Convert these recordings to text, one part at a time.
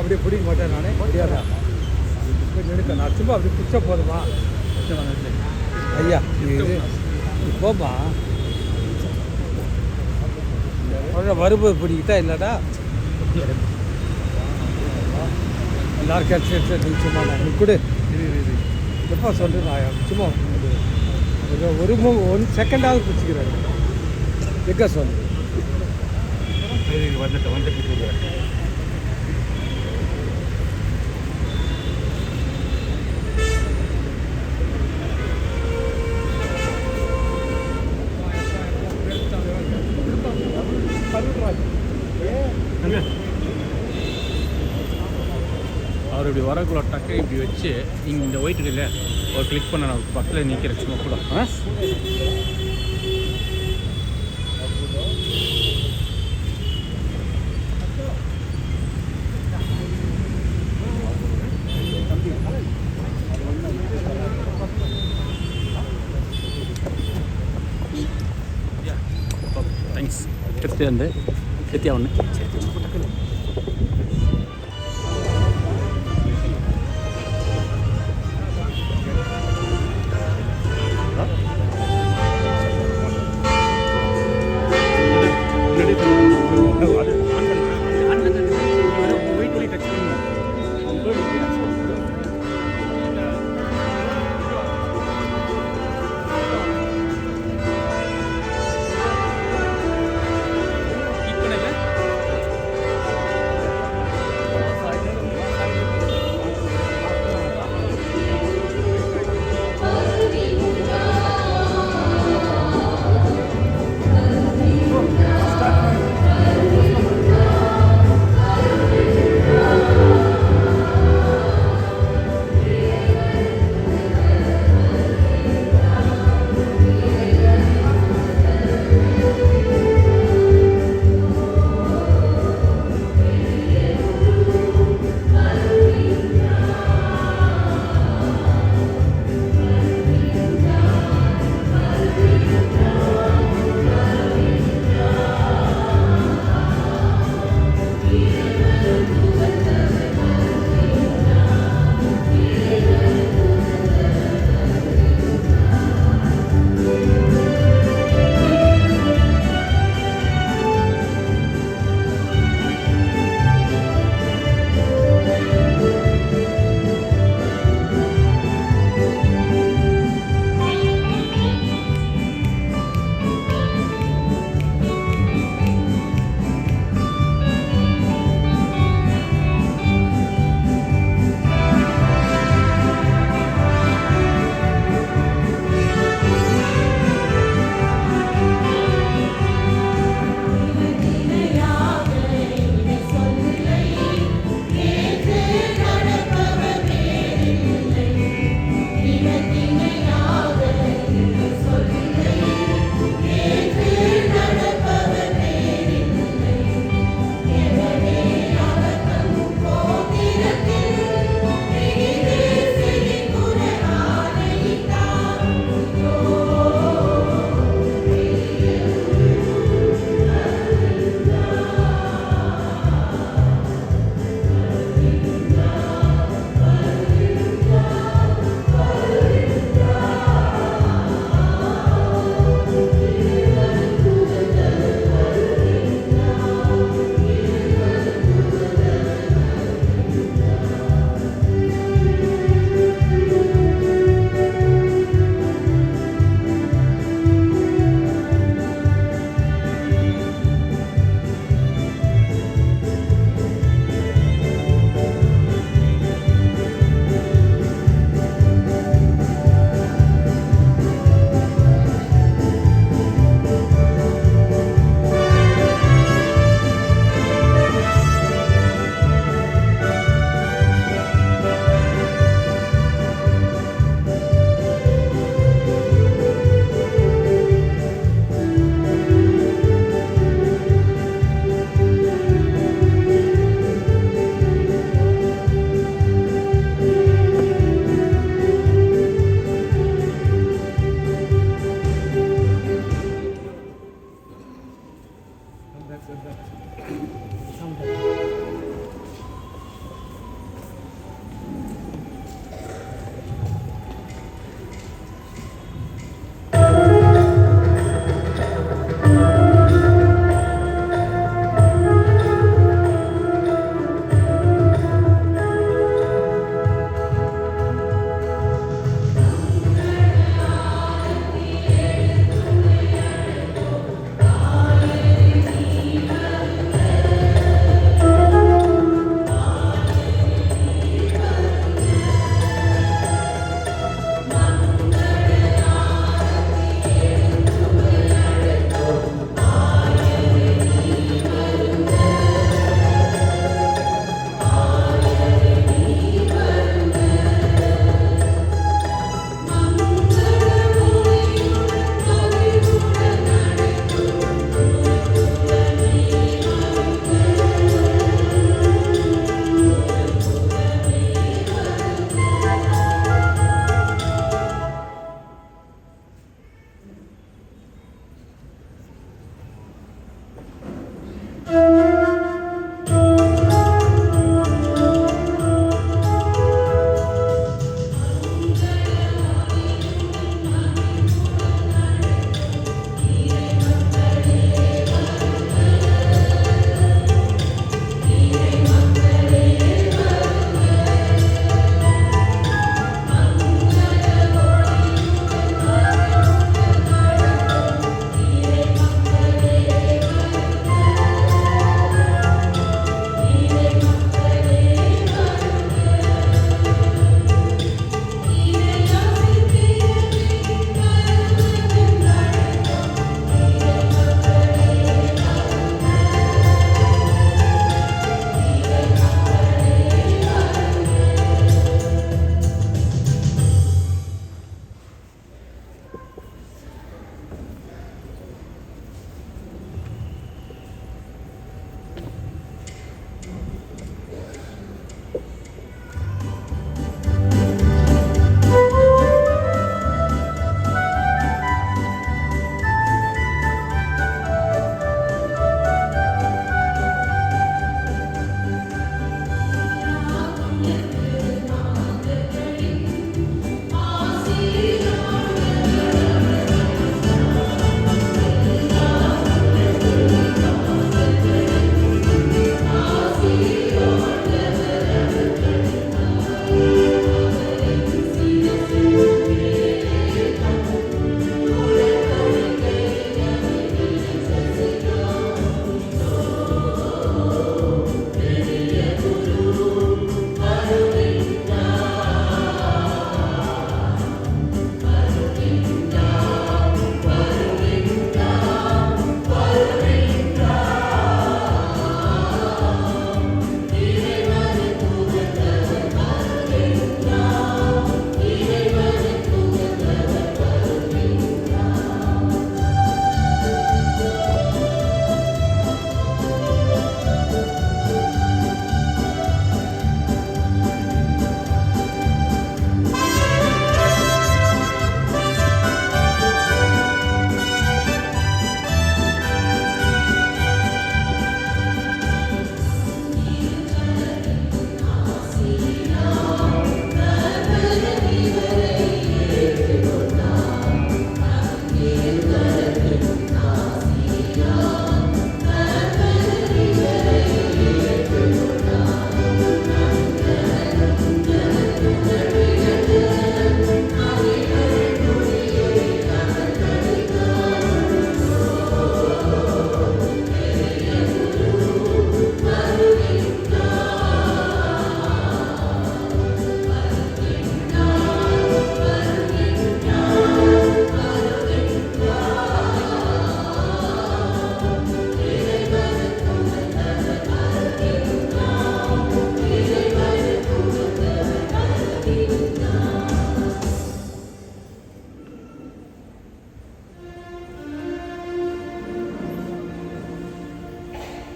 அப்படியே பிடிக்க மாட்டேன் நானே முடியாதா நினைக்க நான் சும்மா அப்படி பிடிச்ச போதுமா ஐயா இது போமா வரும்போது பிடிக்கிட்டா இல்லைடா எல்லாரும் கேட்டு நீ சும்மா நீ கொடு எப்போ சொல்கிறேன் நான் சும்மா ஒரு 1 செகண்டாவது பிடிச்சிக்கிறேன் எங்கே சொல்லு வந்துட்டு இப்படி வரக்குள்ள டக்கு இப்படி வச்சு இங்கே இந்த ஒயிட் இல்லை ஒரு கிளிக் பண்ண நான் பக்கத்தில் நிற்கிற சும்மா கூட தேங்க்ஸ் திருப்தி வந்து திருப்தியாக ஒன்று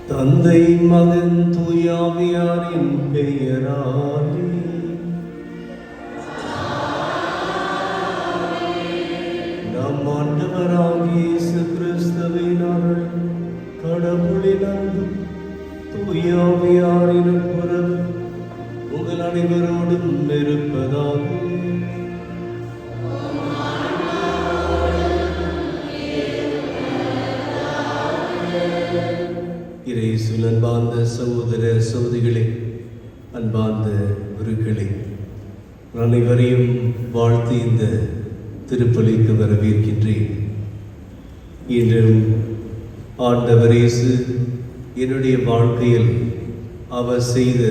தந்தை மகன் தூயாவியாரின் பெயராலே நம் ஆண்டவராகிய இயேசு கிறிஸ்துவின் அருள், கடவுளின் அன்பும் தூயாவியாரின் உறவு உங்கள் அனைவரோடும் இருப்பதாக. இயேசுவில் அன்பார்ந்த சகோதர சகோதரிகளே, அன்பார்ந்த குருக்களே, அனைவரையும் வாழ்த்து இந்த திருப்பலிக்கு வரவேற்கின்றேன். இன்றும் ஆண்டவர் இயேசு என்னுடைய வாழ்க்கையில் அவர் செய்த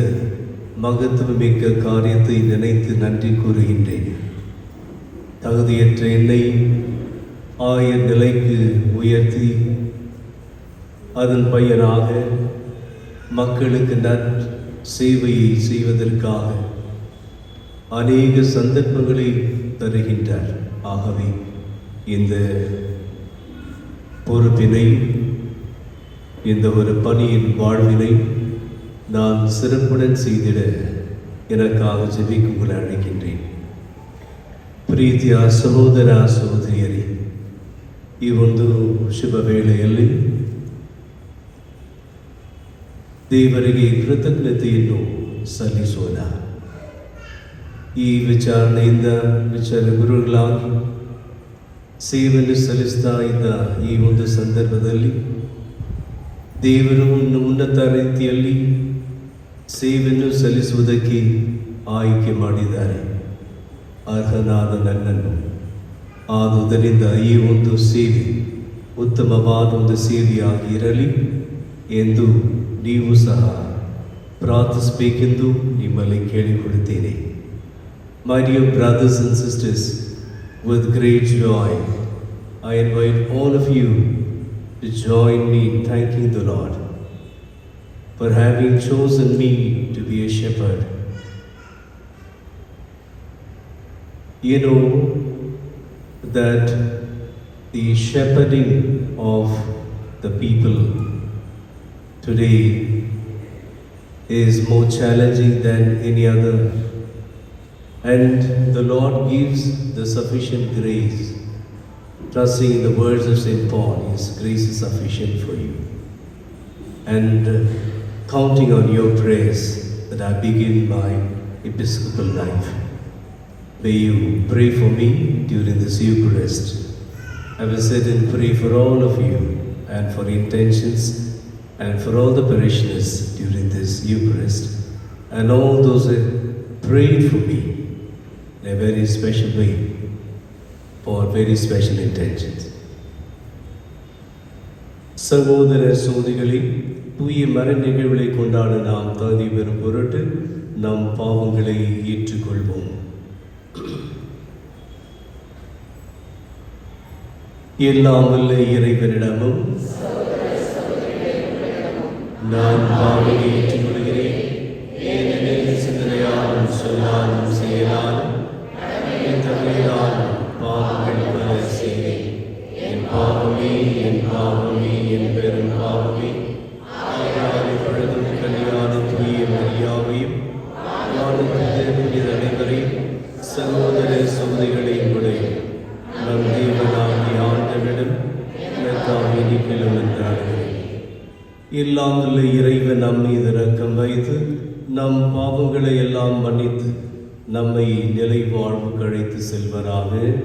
மகத்துவமிக்க காரியத்தை நினைத்து நன்றி கூறுகின்றேன். தகுதியற்ற என்னை ஆயர் நிலைக்கு உயர்த்தி அதன் பயனாக மக்களுக்கு சேவையை செய்வதற்காக அநேக சந்தர்ப்பங்களை தருகின்றார். ஆகவே இந்த பொறுப்பினை, இந்த ஒரு பணியின் வாழ்வினை நான் சிறப்புடன் செய்திட எனக்காக ஜெபிக்க உங்களை அழைக்கின்றேன். ಪ್ರೀತಿಯ ಸಹೋದರ ಸಹೋದರಿಯರೇ, ಈ ಒಂದು ಶುಭ ವೇಳೆಯಲ್ಲಿ ದೇವರಿಗೆ ಕೃತಜ್ಞತೆಯನ್ನು ಸಲ್ಲಿಸೋಣ. ಈ ವಿಚಾರಣೆಯಿಂದ ವಿಚಾರ ಗುರುಗಳಾಗಿ ಸೇವೆಯನ್ನು ಸಲ್ಲಿಸ್ತಾ ಇದ್ದ ಈ ಒಂದು ಸಂದರ್ಭದಲ್ಲಿ ದೇವರು ಉನ್ನತ ರೀತಿಯಲ್ಲಿ ಸೇವೆಯನ್ನು ಸಲ್ಲಿಸುವುದಕ್ಕೆ ಆಯ್ಕೆ ಮಾಡಿದ್ದಾರೆ, ಅರ್ಹನಾದ ನನ್ನನ್ನು. ಆದುದರಿಂದ ಈ ಒಂದು ಸೇವೆ ಉತ್ತಮವಾದ ಒಂದು ಸೇವೆಯಾಗಿ ಇರಲಿ ಎಂದು ನೀವು ಸಹ ಪ್ರಾರ್ಥಿಸಬೇಕೆಂದು ನಿಮ್ಮಲ್ಲಿ ಕೇಳಿಕೊಳ್ಳುತ್ತೇನೆ. My dear brothers and sisters, with great joy, I invite all of you to join me in thanking the Lord for having chosen me to be a shepherd. You know that the shepherding of the people today is more challenging than any other, and the Lord gives the sufficient grace, trusting in the words of St. Paul, His grace is sufficient for you, and counting on your prayers that I begin my episcopal life. May you pray for me during this Eucharist. I will sit and pray for all of you and for intentions and for all the parishioners during this Eucharist and all those who prayed for me in a very special way for very special intentions. சகோதர சகோதரிகளே, தூய மறை நிகழ்வுகளை கொண்டாட நாம் தகுதி பெறும் பொருட்டு நம் பாவங்களை ஏற்றுக்கொள்வோம். எல்லாம் வல்ல இறைவனிடமும் நான் பாவங்களை ஏற்றுக்கொள்கிறேன். ஏனெனில் சிந்தனையாலும் சொல்லாலும் செயலாலும் என் தவறினாலும் பாவங்கள் பல செய்தேன். என் பாவமே என் பெரும் பாவமே. ஆயாரை பழுதும் கல்யாண தூய மரியாவையும் புனித அனைவரையும் சகோதர சகோதரிகளை உடையும் நம் தேவனாகிய ஆண்டவரிடம் எனக்காக இனிப்பிலும் என்றாடுகிறேன். எல்லாம் வல்ல இறைவன் நம் மீது இரக்கம் வைத்து நம் பாவங்களை எல்லாம் மன்னித்து நம்மை நிலை வாழ்வுக்கு அழைத்து செல்வராக.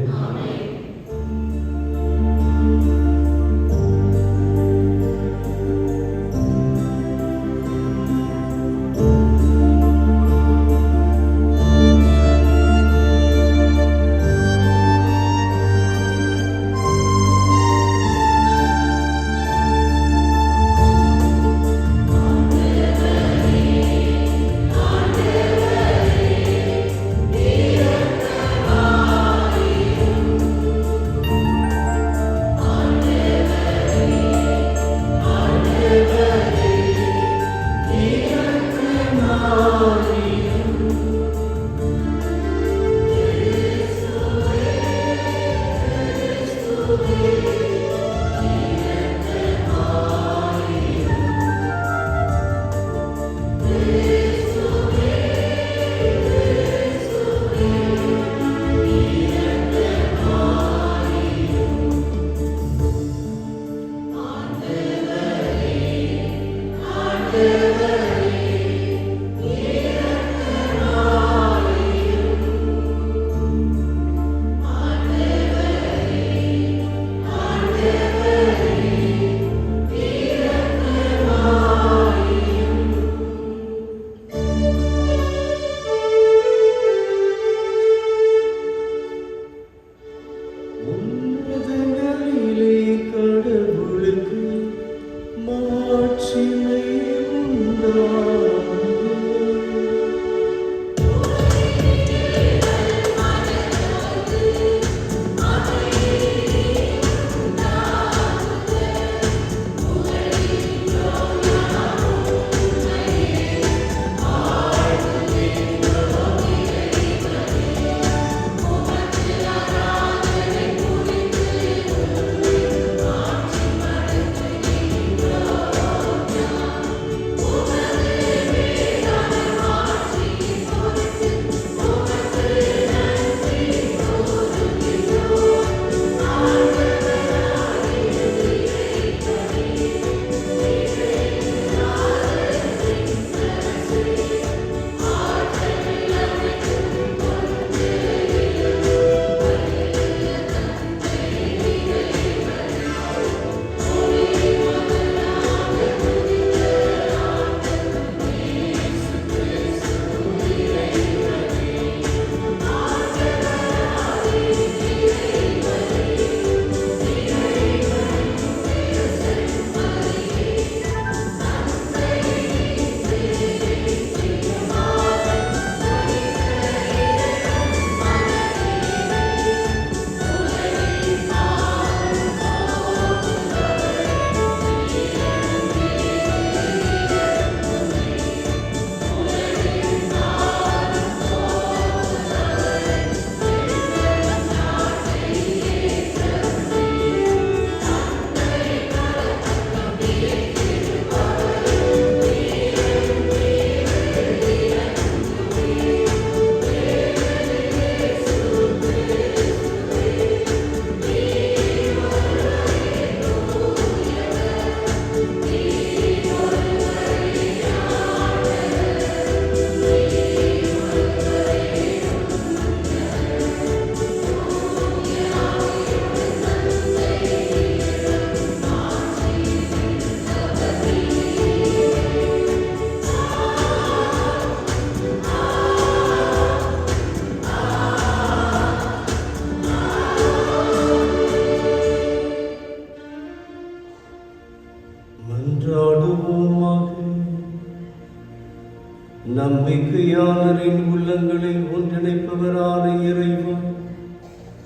நம்பிக்கையாளரின் உள்ளங்களை ஒன்றிணைப்பவரான இறைவா,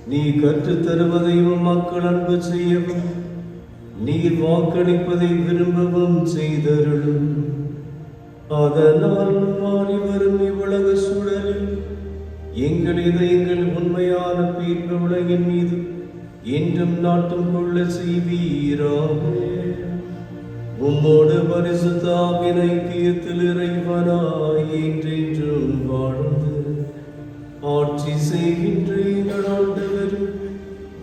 நீ கற்றுத் தருவதையும் மக்கள் அன்பு செய்யவும் நீர் வாக்களிப்பதை விரும்பவும் செய்தருளும். அதனால் மாறி வரும் இவ்வுலக சூழலில் எங்கள் இதயங்கள் உண்மையான பேர்ப்பு உலகின் மீது என்றும் நாட்டம் கொள்ள செய்வீராக. உம்மோடு பரிசுத்த ஆவியின் ஐக்கியத்தில் இறைவனாய் என்றென்றும் வாழ்ந்து ஆட்சி செய்கின்ற எங்கள் ஆண்டவரும்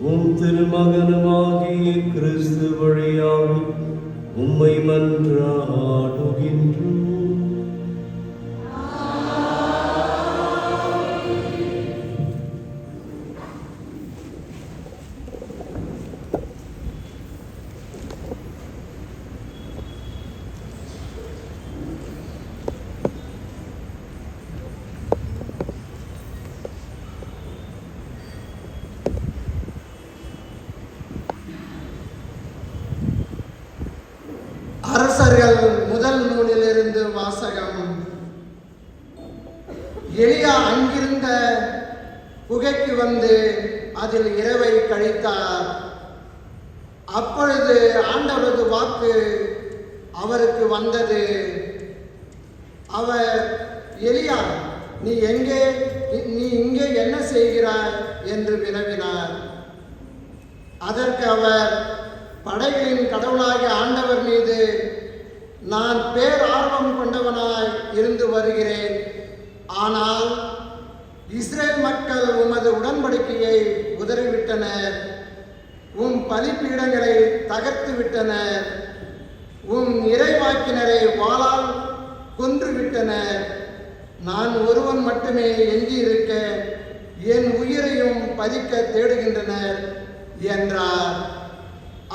உம் திருமகனுமாகிய கிறிஸ்து வழியாக உம்மை மன்றாடுகின்றோம். முதல் நூலிலிருந்து வாசகம். எலியா அங்கிருந்த குகைக்கு வந்து அதில் இரவை கழித்தார். அப்பொழுது ஆண்டவரது வாக்கு அவருக்கு வந்தது. அவர், எலியா, நீ இங்கே என்ன செய்கிறாய் என்று வினவினார். அதற்கு அவர், படைகளின் கடவுளாகிய ஆண்டவர் மீது நான் பேரார்வம் கொண்டவனாய் இருந்து வருகிறேன். ஆனால் இஸ்ரேல் மக்கள் உமது உடன்படிக்கையை உதறிவிட்டனர், உம் பலிபீடங்களை தகர்த்து விட்டனர், உம் இறைவாக்கினரை வாளால் கொன்றுவிட்டனர். நான் ஒருவன் மட்டுமே எஞ்சியிருக்க என் உயிரையும் பறிக்க தேடுகின்றனர் என்றார்.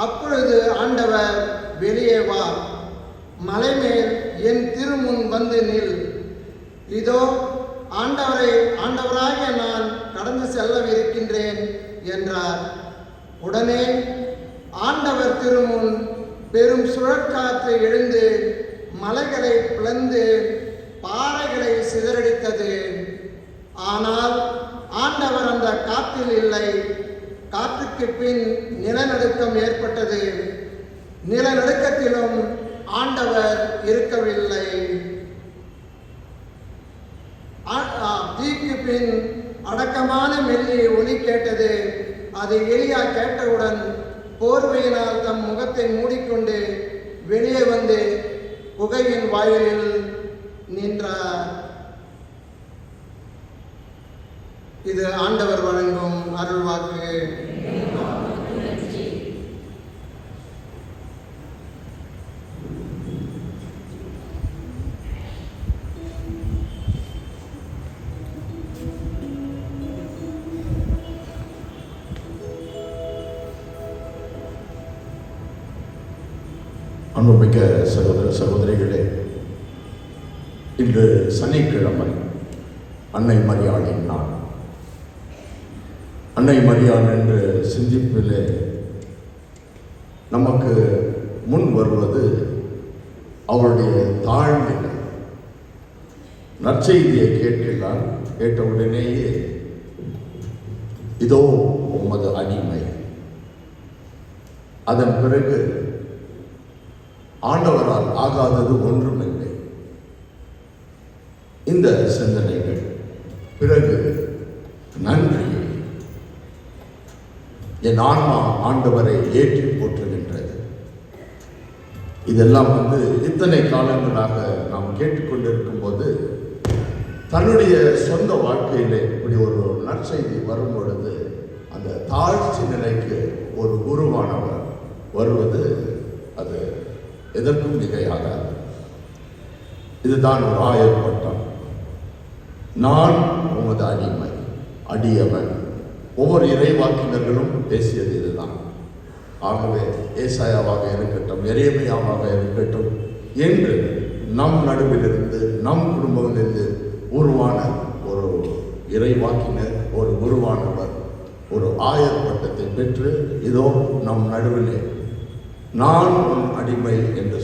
அப்பொழுது ஆண்டவர், வெளியே வா, மலைமேல் என் திருமுன் வந்து நில். இதோ ஆண்டவராகிய நான் கடந்து செல்லவிருக்கின்றேன் என்றார். உடனே ஆண்டவர் திருமுன் பெரும் சுழற்காற்று எழுந்து மலைகளை பிளந்து பாறைகளை சிதறடித்தது. ஆனால் ஆண்டவர் அந்த காற்றில் இல்லை. காற்றுக்கு பின் நிலநடுக்கம் ஏற்பட்டது. நிலநடுக்கத்திலும் ஆண்டவர் இருக்கவில்லை. தீக்கு பின் அடக்கமான மெல்லிய ஒலி கேட்டது. அது எலியா கேட்டவுடன் போர்வையினால் தம் முகத்தை மூடிக்கொண்டு வெளியே வந்து குகையின் வாயிலில் நின்றார். இது ஆண்டவர் வழங்கும் அருள்வாக்கு. அன்புமிக்க சகோதர சகோதரிகளே, இன்று சனிக்கிழமை அன்னை மரியாளின் நாள். அன்னை மரியாள் என்று சிந்திப்பிலே நமக்கு முன் வருவது அவருடைய தாழ்நிலை. நற்செய்தியை கேட்டவுடனேயே இதோ உமது அடிமை. அதன் பிறகு ஆண்டவரால் ஆகாதது ஒன்றுமில்லை. இந்த சிந்தனைகள் பிறகு நன்றி. என் ஆன்மா ஆண்டவரை ஏற்றி போற்றுகின்றது. இதெல்லாம் இத்தனை காலங்களாக நாம் கேட்டுக்கொண்டிருக்கும் போது தன்னுடைய சொந்த வாழ்க்கையிலே இப்படி ஒரு நற்செய்தி வரும் பொழுது அந்த தாழ்ச்சி நிலைக்கு ஒரு குருவானவர் வருவது அது எதற்கும் மிகையாகாது. இதுதான் ஒரு ஆயர் பட்டம். நான் உமது அடிமை, அடியவன். ஒவ்வொரு இறைவாக்கினர்களும் பேசியது இதுதான். ஆகவே ஏசாயாவாக இருக்கட்டும், எரேமியாவாக இருக்கட்டும் என்று நம் நடுவிலிருந்து நம் குடும்பத்திலிருந்து உருவான ஒரு இறைவாக்கினர், ஒரு குருவானவர் ஒரு ஆயர் பட்டத்தை பெற்று இதோ நம் நடுவிலே நான் உன் அடிமை என்று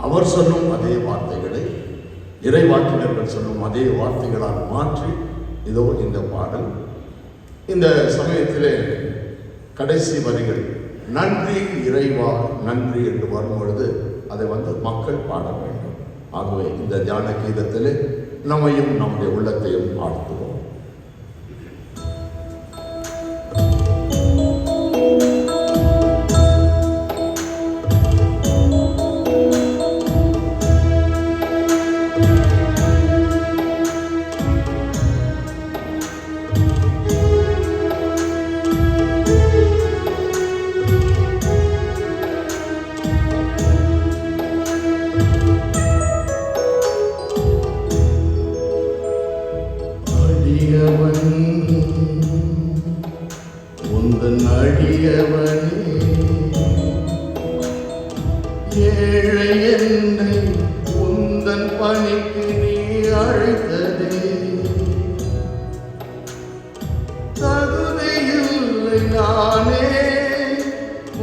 அவர் சொல்லும் அதே வார்த்தைகளை இறைவாக்கினர்கள் சொல்லும் அதே வார்த்தைகளால் மாற்றி இதோ இந்த பாடல். இந்த சமயத்திலே கடைசி வரிகள் நன்றி இறைவா நன்றி என்று வரும்பொழுது அதை மக்கள் பாட வேண்டும். ஆகவே இந்த தியான கீதத்திலே நம்மையும் நம்முடைய உள்ளத்தையும் ஆழ்த்துவோம். ஏழை என்னை உந்தன் பணிக்கு நீ அழைத்ததே, தகுதியில்லை நானே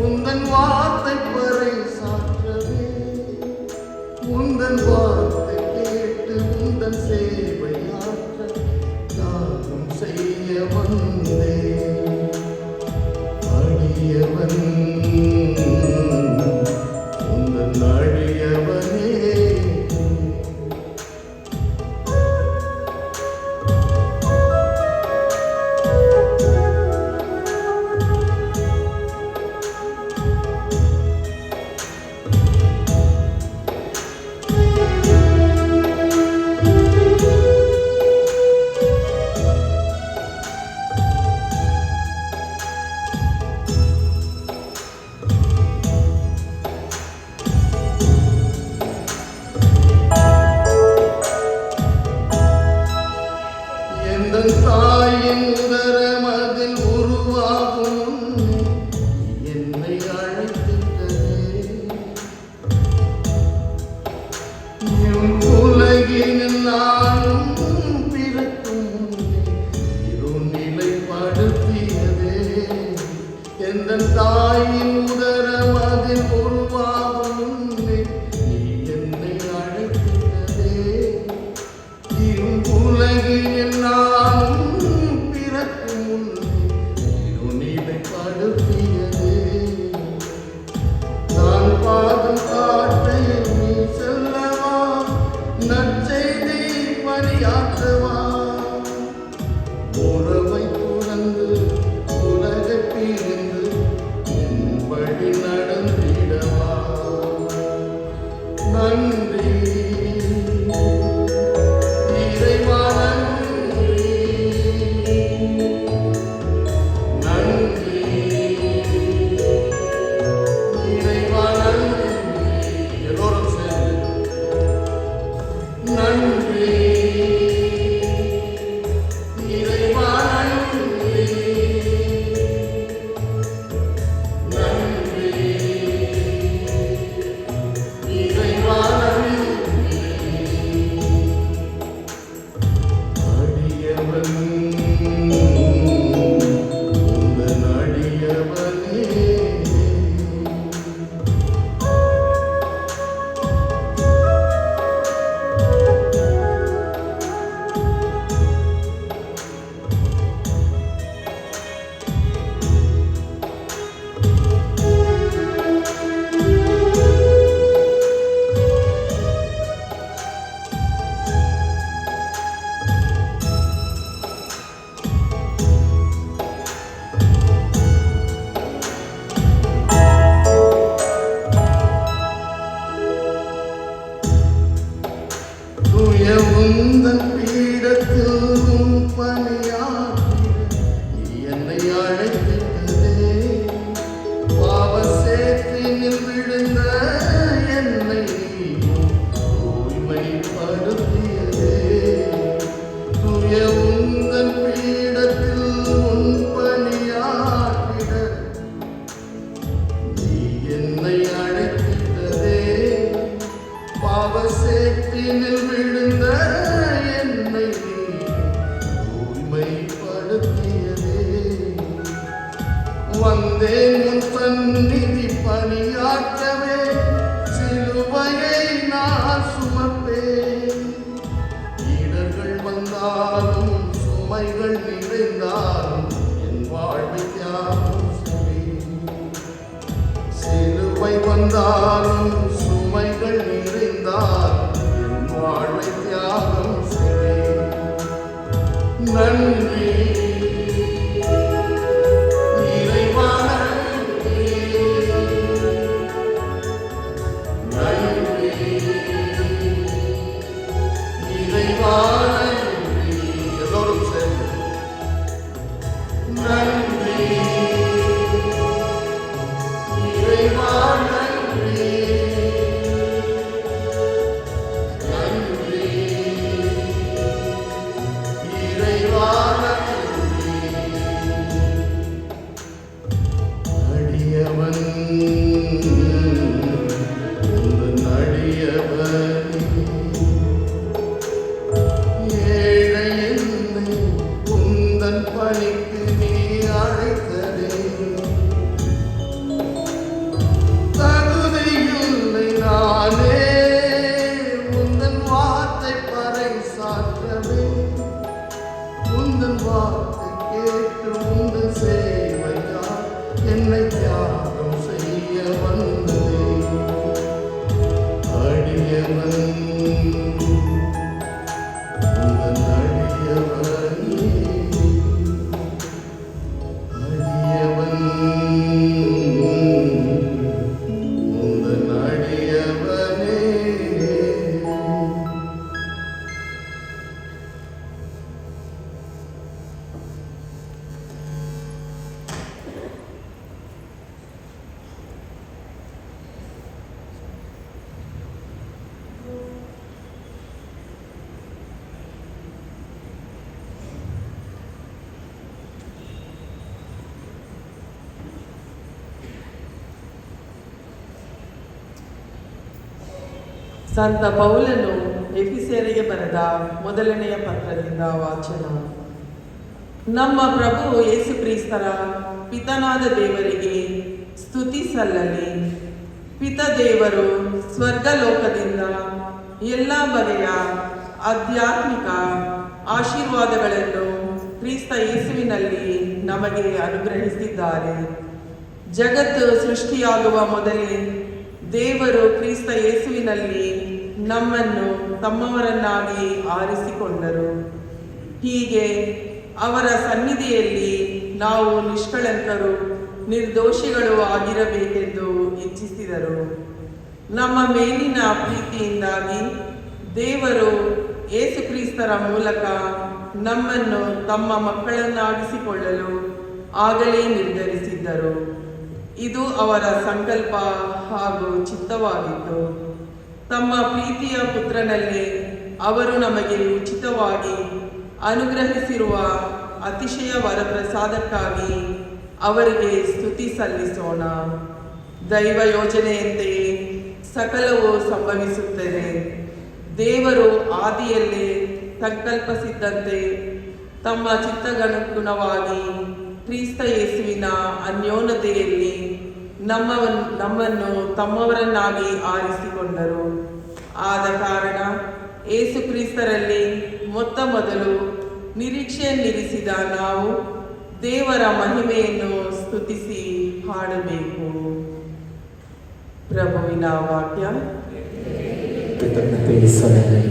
உந்தன் வார்த்தை பறை சாற்றவே, வந்தேன். அடியவன் உந்தன் அடியவனே. எந்தன் தாயின் உதரமதில் உருவாகும் முன்னே என்னை அழைத்திட்டதே. உலகினில் நானும் பிறக்கும் முன்னே இருநிலைப்படுத்தியதே. எந்தன் தாயின் உதரமதில் உருவாகும் முன்னே நீ என்னை அழைத்திட்டதே. உலகினில் நானும் பிறக்கும் முன்னே இருநிலைப்படுத்தியதே. நான் பாதம் காட்ட நீ செல்லவா, நற்செய்தி பணியாற்றவா. உறவை துறந்து உலகை பிரிந்து என்படி நடந்திடவா. நன்றி இறைவா, நன்றி இறைவா, நன்றி. எல்லோரும் சேர்ந்து நன்றி இறைவா, நன்றி. நன்றி இறைவா, நன்றி. அடியவன் உந்தன் அடியவனே. தூய உந்தன் பீடத்தில் உன் பணியாற்றிட நீ என்னை அழைத்திட்டதே. பாவ சேற்றினில் விழுந்த என்னை தூய்மைப்படுத்தியதே. தூய உந்தன் பீடத்தில் உன் பணியாற்றிட நீ என்னை அழைத்திட்டதே. பாவ சேற்றினில் விழுந்த என்னை தூய்மைப்படுத்தியதே. வந்தேன் உன் சந்நிதி பணியாற்றவே, சிலுவையை நான் சுமப்பேன். இடர்கள் வந்தாலும் சுமைகள் நிறைந்தாலும் என் வாழ்வை தியாகம் செய்வேன். சிலுவை வந்தாலும் சுமைகள் நிறைந்தாலும் என் வாழ்வை தியாகம் செய்வேன். நன்றி இறைவா, நன்றி. நன்றி இறைவா, நன்றி. எல்லோரும் சேர்ந்து நன்றி இறைவா, நன்றி. நன்றி இறைவா, நன்றி. அடியவன் உந்தன் அடியவனே. ஏழை என்னை உந்தன் பணிக்கு நீ அழைத்ததே. தகுதியில்லை நானே உந்தன் வார்த்தை பறைசாற்றவே. உந்தன் வார்த்தை ಸಂತ ಪೌಲನು ಎಫೆಸರಿಗೆ ಬರೆದ ಮೊದಲನೆಯ ಪತ್ರದಿಂದ ವಾಚನ. ನಮ್ಮ ಪ್ರಭು ಯೇಸು ಕ್ರಿಸ್ತರ ಪಿತನಾದ ದೇವರಿಗೆ ಸ್ತುತಿ ಸಲ್ಲಲಿ. ಪಿತ ದೇವರು ಸ್ವರ್ಗಲೋಕದಿಂದ ಎಲ್ಲ ಬಗೆಯ ಆಧ್ಯಾತ್ಮಿಕ ಆಶೀರ್ವಾದಗಳನ್ನು ಕ್ರಿಸ್ತ ಯೇಸುವಿನಲ್ಲಿ ನಮಗೆ ಅನುಗ್ರಹಿಸಿದ್ದಾರೆ. ಜಗತ್ತು ಸೃಷ್ಟಿಯಾಗುವ ಮೊದಲೇ ದೇವರು ಕ್ರಿಸ್ತ ಯೇಸುವಿನಲ್ಲಿ ನಮ್ಮನ್ನು ತಮ್ಮವರನ್ನಾಗಿ ಆರಿಸಿಕೊಂಡರು. ಹೀಗೆ ಅವರ ಸನ್ನಿಧಿಯಲ್ಲಿ ನಾವು ನಿಷ್ಕಳಂಕರು ನಿರ್ದೋಷಿಗಳು ಆಗಿರಬೇಕೆಂದು ಇಚ್ಛಿಸಿದರು. ನಮ್ಮ ಮೇಲಿನ ಪ್ರೀತಿಯಿಂದಾಗಿ ದೇವರು ಯೇಸು ಕ್ರಿಸ್ತರ ಮೂಲಕ ನಮ್ಮನ್ನು ತಮ್ಮ ಮಕ್ಕಳನ್ನಾಗಿಸಿಕೊಳ್ಳಲು ಆಗಲೇ ನಿರ್ಧರಿಸಿದ್ದರು. ಇದು ಅವರ ಸಂಕಲ್ಪ ಹಾಗೂ ಚಿತ್ತವಾಗಿತ್ತು. ತಮ್ಮ ಪ್ರೀತಿಯ ಪುತ್ರನಲ್ಲೇ ಅವರು ನಮಗೆ ಉಚಿತವಾಗಿ ಅನುಗ್ರಹಿಸಿರುವ ಅತಿಶಯ ವರಪ್ರಸಾದಕ್ಕಾಗಿ ಅವರಿಗೆ ಸ್ತುತಿ ಸಲ್ಲಿಸೋಣ. ದೈವ ಯೋಜನೆಯಂತೆಯೇ ಸಕಲವು ಸಂಭವಿಸುತ್ತದೆ. ದೇವರು ಆದಿಯಲ್ಲೇ ಸಂಕಲ್ಪಿಸಿದ್ದಂತೆ ತಮ್ಮ ಚಿತ್ತಗನುಗುಣವಾಗಿ ಕ್ರಿಸ್ತ ಯೇಸುವಿನ ಅನ್ಯೋನ್ಯತೆಯಲ್ಲಿ ನಮ್ಮನ್ನು ತಮ್ಮವರನ್ನಾಗಿ ಆರಿಸಿಕೊಂಡರು. ಆದ ಕಾರಣ ಯೇಸು ಕ್ರಿಸ್ತರಲ್ಲಿ ಮೊತ್ತ ಮೊದಲು ನಿರೀಕ್ಷೆಯನ್ನಿರಿಸಿದ ನಾವು ದೇವರ ಮಹಿಮೆಯನ್ನು ಸ್ತುತಿಸಿ ಹಾಡಬೇಕು. ಪ್ರಭುವಿನ ವಾಕ್ಯ. ಕೃತಜ್ಞತೆ ಸಲ್ಲಲಿ.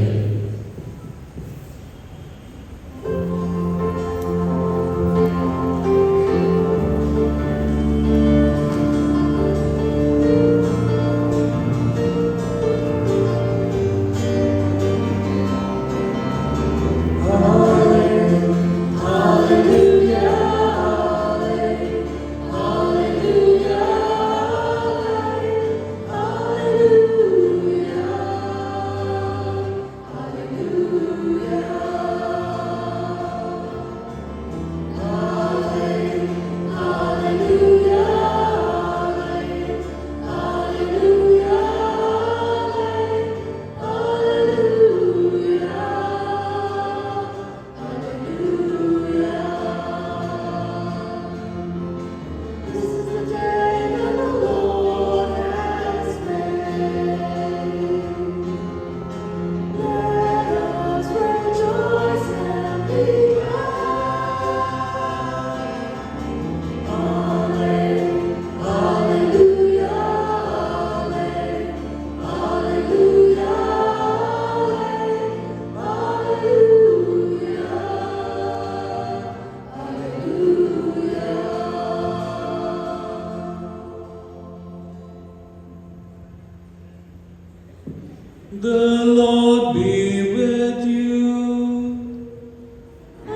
The Lord be with you.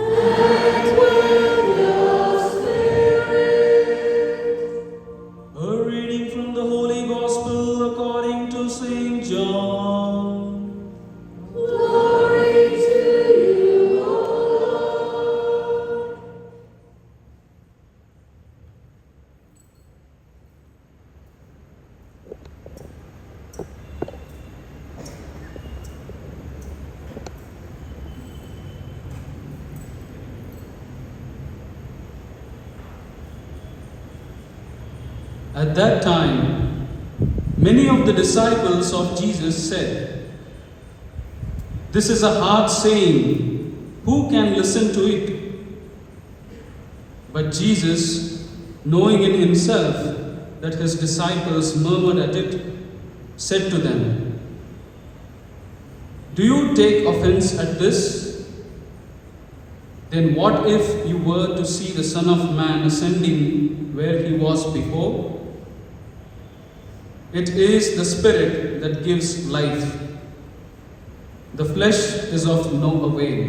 And with your spirit. A reading from the Holy Gospel according to Saint John. Glory to you, O Lord. At that time, many of the disciples of Jesus said, "This is a hard saying. Who can listen to it?" But Jesus, knowing in himself that his disciples murmured at it, said to them, "Do you take offense at this? Then what if you were to see the Son of Man ascending where he was before? It is the Spirit that gives life. The flesh is of no avail.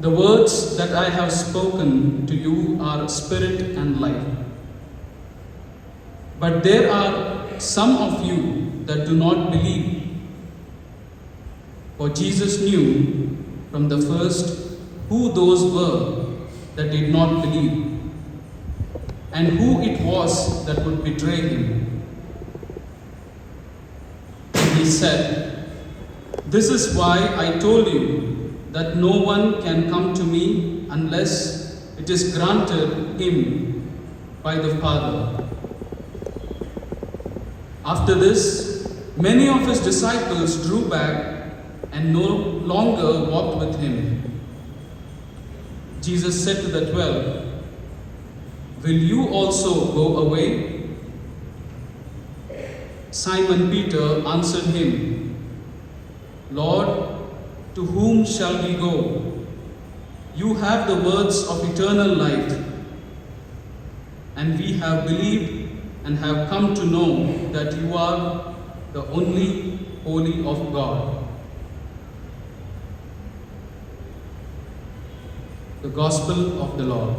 The words that I have spoken to you are spirit and life. But there are some of you that do not believe." For Jesus knew from the first who those were that did not believe, and who it was that would betray him. He said, "This is why I told you that no one can come to me unless it is granted him by the Father." After this, many of his disciples drew back and no longer walked with him. Jesus said to the 12, "Will you also go away?" Simon Peter answered him, "Lord, to whom shall we go? You have the words of eternal life, and we have believed and have come to know that you are the only Holy of God." The Gospel of the Lord.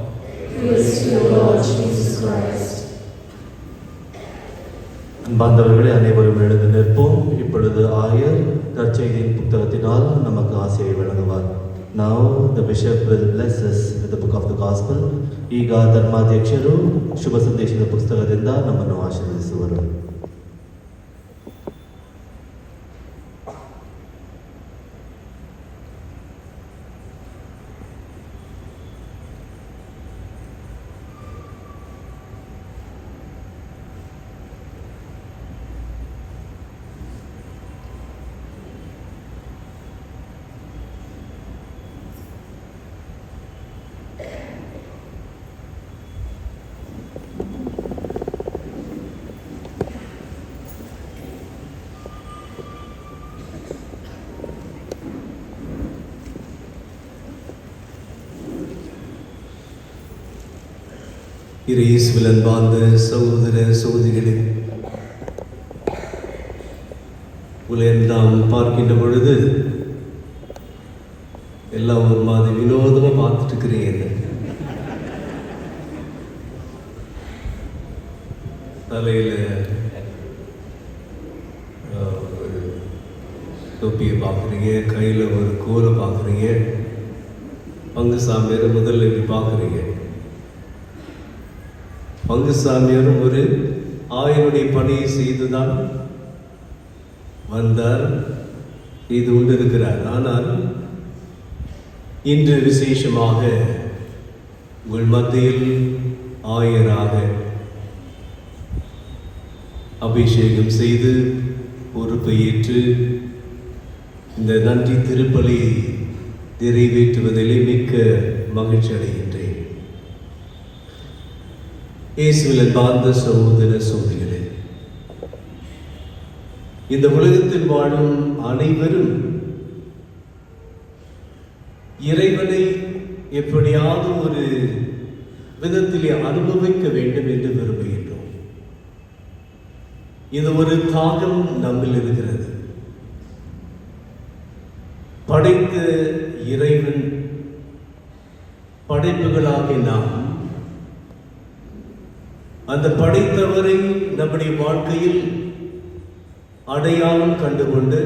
Praise to you, Lord Jesus Christ. அன்பார்ந்தவர்களே, அனைவரும் எழுந்து நிற்போம். இப்பொழுது ஆயர் நற்செய்தியின் புத்தகத்தினால் நமக்கு ஆசியை வழங்குவார். Now the bishop will bless us with the book of the gospel. ಈಗ ಧರ್ಮಾಧ್ಯಕ್ಷರು ಶುಭ ಸಂದೇಶದ ಪುಸ್ತಕದಿಂದ ನಮ್ಮನ್ನು ಆಶೀರ್ವದಿಸುವರು. இயேசுவில் அன்பார்ந்த சகோதர சகோதரிகளே, உங்களை நாம் பார்க்கின்ற பொழுது எல்லாம் ஒரு மாதிரி வினோதமாக பார்த்துட்டு இருக்கிறீங்க. தலையில் ஒரு தொப்பியை பார்க்குறீங்க, கையில் ஒரு கோலை பார்க்குறீங்க, பங்கு சாமியாரை முதல்ல இப்படி பார்க்குறீங்க. பங்கு சாமியாரும் ஒரு ஆயனுடைய பணியை செய்துதான் வந்தார், இது கொண்டிருக்கிறார். ஆனால் இன்று விசேஷமாக உங்கள் மத்தியில் ஆயராக அபிஷேகம் செய்து பொறுப்பை ஏற்று இந்த நன்றி திருப்பலியை நிறைவேற்றுவதிலே மிக்க மகிழ்ச்சி அடைகின்றேன். இயேசுவில் அன்பார்ந்த சகோதர சகோதரிகளே, இந்த உலகத்தில் வாழும் அனைவரும் இறைவனை எப்படியாவது ஒரு விதத்திலே அனுபவிக்க வேண்டும் என்று விரும்புகின்றோம். இது ஒரு தாகம் நம்மில் இருக்கிறது. படைத்த இறைவன் படைப்புகளாகி நாம் அந்த படைத்தவரை நம்முடைய வாழ்க்கையில் அடையாளம் கண்டுகொண்டு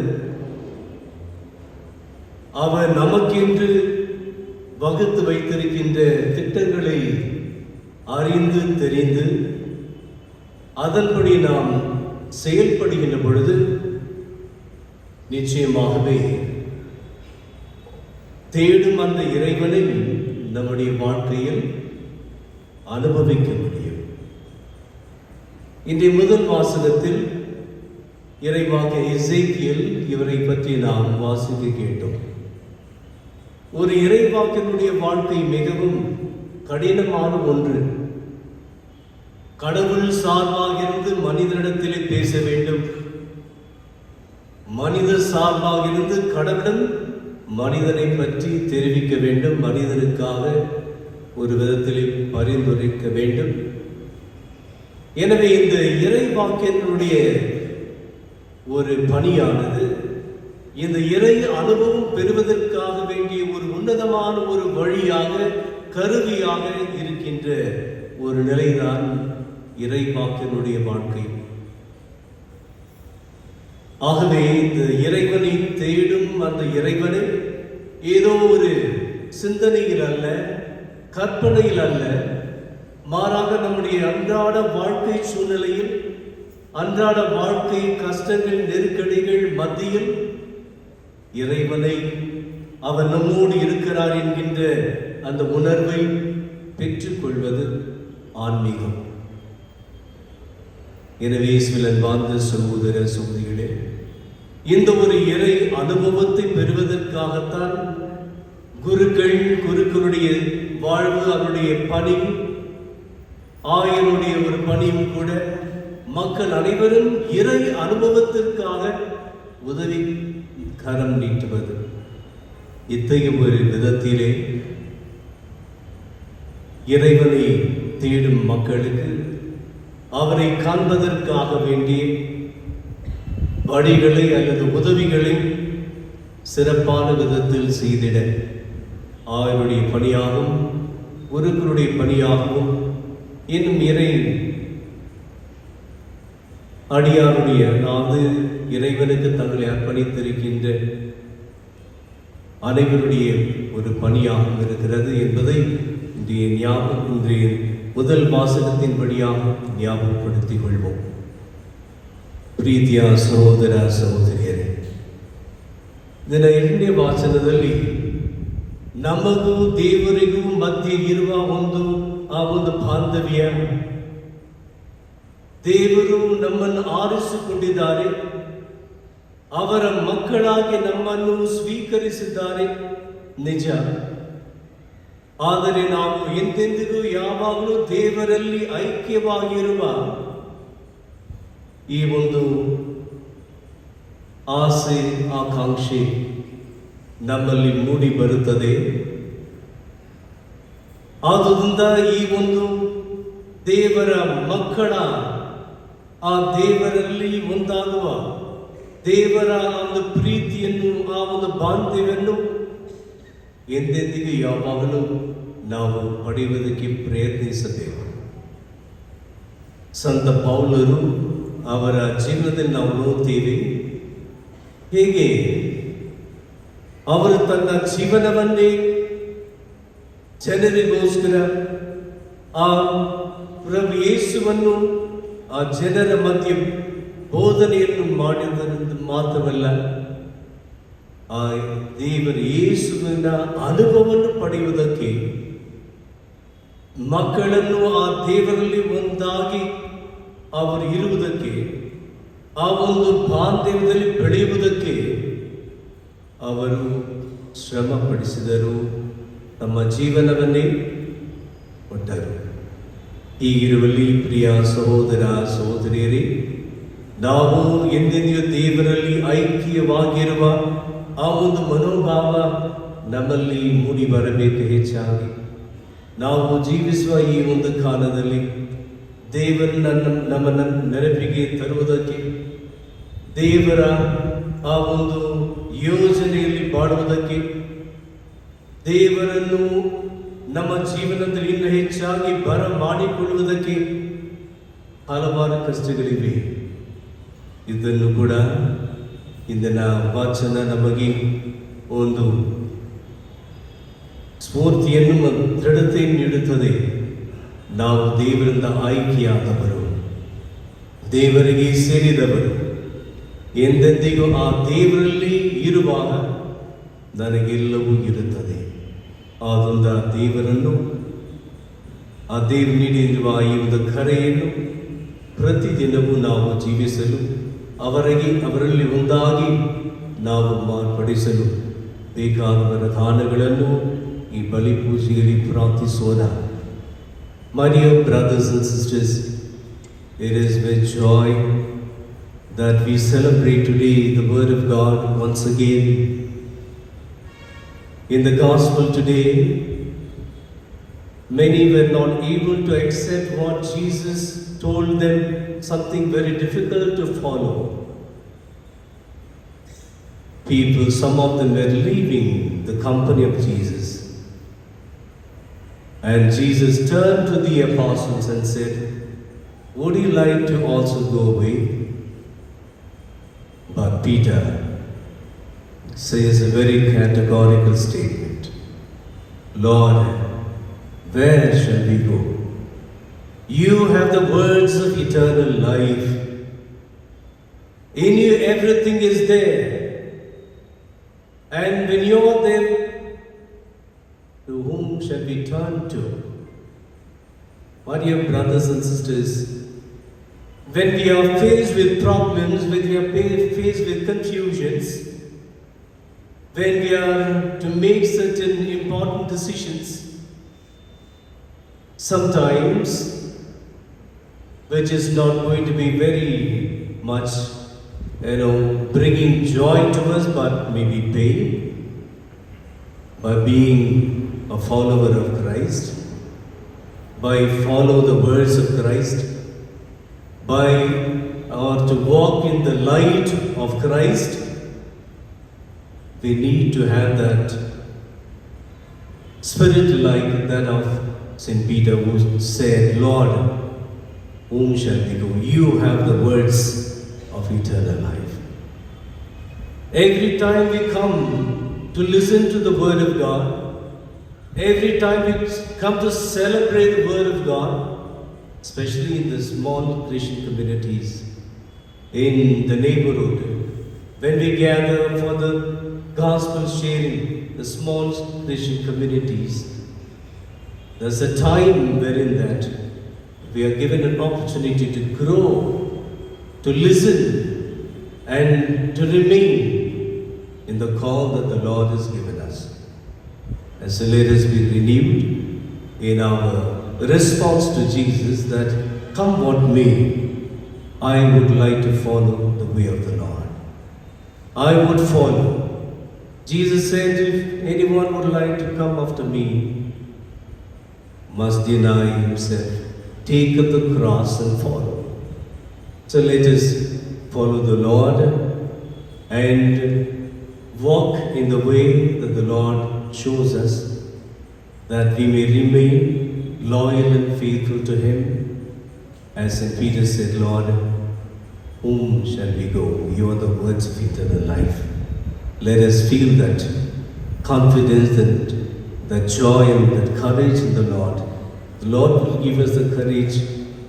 அவர் நமக்கென்று வகுத்து வைத்திருக்கின்ற திட்டங்களை அறிந்து தெரிந்து அதன்படி நாம் செயல்படுகின்ற பொழுது நிச்சயமாகவே தேடும் அந்த இறைவனை நம்முடைய வாழ்க்கையில் அனுபவிக்க முடியும். இன்றைய முதல் வாசகத்தில் இறைவாக்கிய எசேக்கியேல் இவரை பற்றி நாம் வாசிக்க கேட்டோம். ஒரு இறைவாக்கினுடைய வாழ்க்கை மிகவும் கடினமான ஒன்று. கடவுள் சார்பாக இருந்து மனிதனிடத்திலே பேச வேண்டும், மனிதர் சார்பாக இருந்து கடவுளும் மனிதனை பற்றி தெரிவிக்க வேண்டும், மனிதனுக்காக ஒரு விதத்திலே பரிந்துரைக்க வேண்டும். எனவே இந்த இறைவாக்கினுடைய ஒரு பணியானது இந்த இறை அனுபவம் பெறுவதற்காக வேண்டிய ஒரு உன்னதமான ஒரு வழியாக கருவியாக இருக்கின்ற ஒரு நிலைதான் இறைவாக்கினுடைய வாழ்க்கை. ஆகவே இந்த இறைவனை தேடும் அந்த இறைவனை ஏதோ ஒரு சிந்தனையில் அல்ல, கற்பனையில் அல்ல, மாறாக நம்முடைய அன்றாட வாழ்க்கை சூழ்நிலையில் அன்றாட வாழ்க்கை கஷ்டங்கள் நெருக்கடிகள் மத்தியில் இறைவனை அவர் நம்மோடு இருக்கிறார் என்கின்ற அந்த உணர்வை பெற்றுக்கொள்வது ஆன்மீகம். எனவே அன்பார்ந்த சகோதர சகோதரிகளே, இந்த ஒரு இறை அனுபவத்தை பெறுவதற்காகத்தான் குருக்களுடைய வாழ்வு, அவருடைய பணி, ஆயனுடைய ஒரு பணியும் கூட மக்கள் அனைவரும் இறை அனுபவத்திற்காக உதவி கரம் நீட்டுவது. இத்தகைய ஒரு விதத்திலே இறைவனை தேடும் மக்களுக்கு அவரை காண்பதற்காக வேண்டிய வழிகளை அல்லது உதவிகளை சிறப்பான விதத்தில் செய்திட ஆயருடைய பணியாகவும் குருக்களுடைய பணியாகவும் இன்னும் இறை அடியாருடைய, அதாவது இறைவனுக்கு தங்களை அர்ப்பணித்திருக்கின்ற அனைவருடைய ஒரு பணியாகவும் இருக்கிறது என்பதை இன்றைய முதல் வாசகத்தின் படியாக ஞாபகப்படுத்திக் கொள்வோம். ಪ್ರೀತಿಯ ಸಹೋದರ ಸಹೋದರಿಯರೇ, ಇದರ 2ನೇ ವಾಚನದಲ್ಲಿ ನಮಗೂ ದೇವರಿಗೂ ಮಧ್ಯೆ ಇರುವ ಒಂದು ಬಾಂಧವ್ಯ, ದೇವರು ನಮ್ಮನ್ನು ಆರಿಸಿಕೊಂಡಿದ್ದಾರೆ, ಅವರ ಮಕ್ಕಳಾಗಿ ನಮ್ಮನ್ನು ಸ್ವೀಕರಿಸಿದ್ದಾರೆ ನಿಜ. ಆದರೆ ನಾವು ಎಂದೆಂದಿಗೂ ಯಾವಾಗಲೂ ದೇವರಲ್ಲಿ ಐಕ್ಯವಾಗಿರುವ ಈ ಒಂದು ಆಸೆ ಆಕಾಂಕ್ಷೆ ನಮ್ಮಲ್ಲಿ ಮೂಡಿ ಬರುತ್ತದೆ. ಆದುದರಿಂದ ಈ ಒಂದು ದೇವರ ಮಕ್ಕಳ ಆ ದೇವರಲ್ಲಿ ಒಂದಾಗುವ ದೇವರ ಒಂದು ಪ್ರೀತಿಯನ್ನು, ಆ ಒಂದು ಬಾಂಧವ್ಯವನ್ನು ಎಂದೆಂದಿಗೂ ಯಾವಾಗಲೂ ನಾವು ಪಡೆಯುವುದಕ್ಕೆ ಪ್ರಯತ್ನಿಸಬೇಕು. ಸಂತ ಪೌಲರು ಅವರ ಜೀವನದಲ್ಲಿ ನಾವು ನೋಡ್ತೀವಿ, ಹೇಗೆ ಅವರು ತನ್ನ ಜೀವನವನ್ನೇ ಜನರಿಗೋಸ್ಕರ ಆ ಪ್ರಭು ಯೇಸುವನ್ನು ಆ ಜನರ ಮಧ್ಯೆ ಬೋಧನೆಯನ್ನು ಮಾಡಿದ ಮಾತ್ರವಲ್ಲ, ಆ ದೇವರ ಯೇಸುವಿನ ಅನುಭವವನ್ನು ಪಡೆಯುವುದಕ್ಕೆ ಮಕ್ಕಳನ್ನು ಆ ದೇವರಲ್ಲಿ ಒಂದಾಗಿ ಅವರು ಇರುವುದಕ್ಕೆ, ಆ ಒಂದು ಬಾಂಧವ್ಯದಲ್ಲಿ ಬೆಳೆಯುವುದಕ್ಕೆ ಅವರು ಶ್ರಮ ಪಡಿಸಿದರು, ತಮ್ಮ ಜೀವನವನ್ನೇ ಕೊಟ್ಟರು. ಹೀಗಿರುವಲ್ಲಿ ಪ್ರಿಯ ಸಹೋದರ ಸಹೋದರಿಯರೇ, ನಾವು ಎಂದೆಂದಿಗೂ ದೇವರಲ್ಲಿ ಐಕ್ಯವಾಗಿರುವ ಆ ಒಂದು ಮನೋಭಾವ ನಮ್ಮಲ್ಲಿ ಮೂಡಿ ಬರಬೇಕು. ಹೆಚ್ಚಾಗಿ ನಾವು ಜೀವಿಸುವ ಈ ಒಂದು ಕಾಲದಲ್ಲಿ ದೇವರನ್ನ ನಮ್ಮನ್ನು ನೆನಪಿಗೆ ತರುವುದಕ್ಕೆ, ದೇವರ ಆ ಒಂದು ಯೋಜನೆಯಲ್ಲಿ ಬಾಳುವುದಕ್ಕೆ, ದೇವರನ್ನು ನಮ್ಮ ಜೀವನದಲ್ಲಿ ಇನ್ನೂ ಹೆಚ್ಚಾಗಿ ಬರ ಮಾಡಿಕೊಳ್ಳುವುದಕ್ಕೆ ಹಲವಾರು ಕಷ್ಟಗಳಿವೆ. ಇದನ್ನು ಕೂಡ ಇಂದಿನ ವಾಚನ ನಮಗೆ ಒಂದು ಸ್ಫೂರ್ತಿಯನ್ನು ದೃಢತೆಯನ್ನು ನೀಡುತ್ತದೆ. ನಾವು ದೇವರಿಂದ ಆಯ್ಕೆಯಾದವರು, ದೇವರಿಗೆ ಸೇರಿದವರು, ಎಂದೆಂದಿಗೂ ಆ ದೇವರಲ್ಲಿ ಇರುವಾಗ ನನಗೆಲ್ಲವೂ ಇರುತ್ತದೆ. ಆದ್ದರಿಂದ ದೇವರನ್ನು, ಆ ದೇವರು ನೀಡಿರುವ ಈ ಒಂದು ಕರೆಯನ್ನು ಪ್ರತಿದಿನವೂ ನಾವು ಜೀವಿಸಲು, ಅವರಲ್ಲಿ ಒಂದಾಗಿ ನಾವು ಮಾರ್ಪಡಿಸಲು ಬೇಕಾದ ವರದಾನಗಳನ್ನು ಈ ಬಲಿ ಪೂಜೆಯಲ್ಲಿ ಪ್ರಾರ್ಥಿಸೋಣ. My dear brothers and sisters, it is with joy that we celebrate today the Word of God once again. In the Gospel today, many were not able to accept what Jesus told them, something very difficult to follow. People, some of them were leaving the company of Jesus. And Jesus turned to the apostles and said, "Would you like to also go away?" But Peter says a very categorical statement, "Lord, where shall we go? You have the words of eternal life. In you everything is there. And when you are there, to whom shall we turn to? My dear brothers and sisters, when we are faced with problems, when we are faced with confusions, when we are to make certain important decisions, sometimes, which is not going to be very much, bringing joy to us, but maybe pain, by being a follower of Christ, by follow the words of Christ, or to walk in the light of Christ, we need to have that spirit like that of St. Peter, who said, Lord, whom shall we go? You have the words of eternal life. Every time we come to listen to the word of God, every time we come to celebrate the word of God, especially in the small Christian communities, in the neighborhood, when we gather for the gospel sharing, the small Christian communities, there's a time wherein that we are given an opportunity to grow, to listen, and to remain in the call that the Lord has given us. And so let us be renewed in our response to Jesus, that come what may, I would like to follow the way of the Lord. I would follow. Jesus said, if anyone would like to come after me, must deny himself, take up the cross and follow. So let us follow the Lord and walk in the way that the Lord shows us, that we may remain loyal and faithful to Him. As St. Peter said, Lord, whom shall we go? You are the words of eternal life. Let us feel that confidence, that joy and that courage in the Lord. The Lord will give us the courage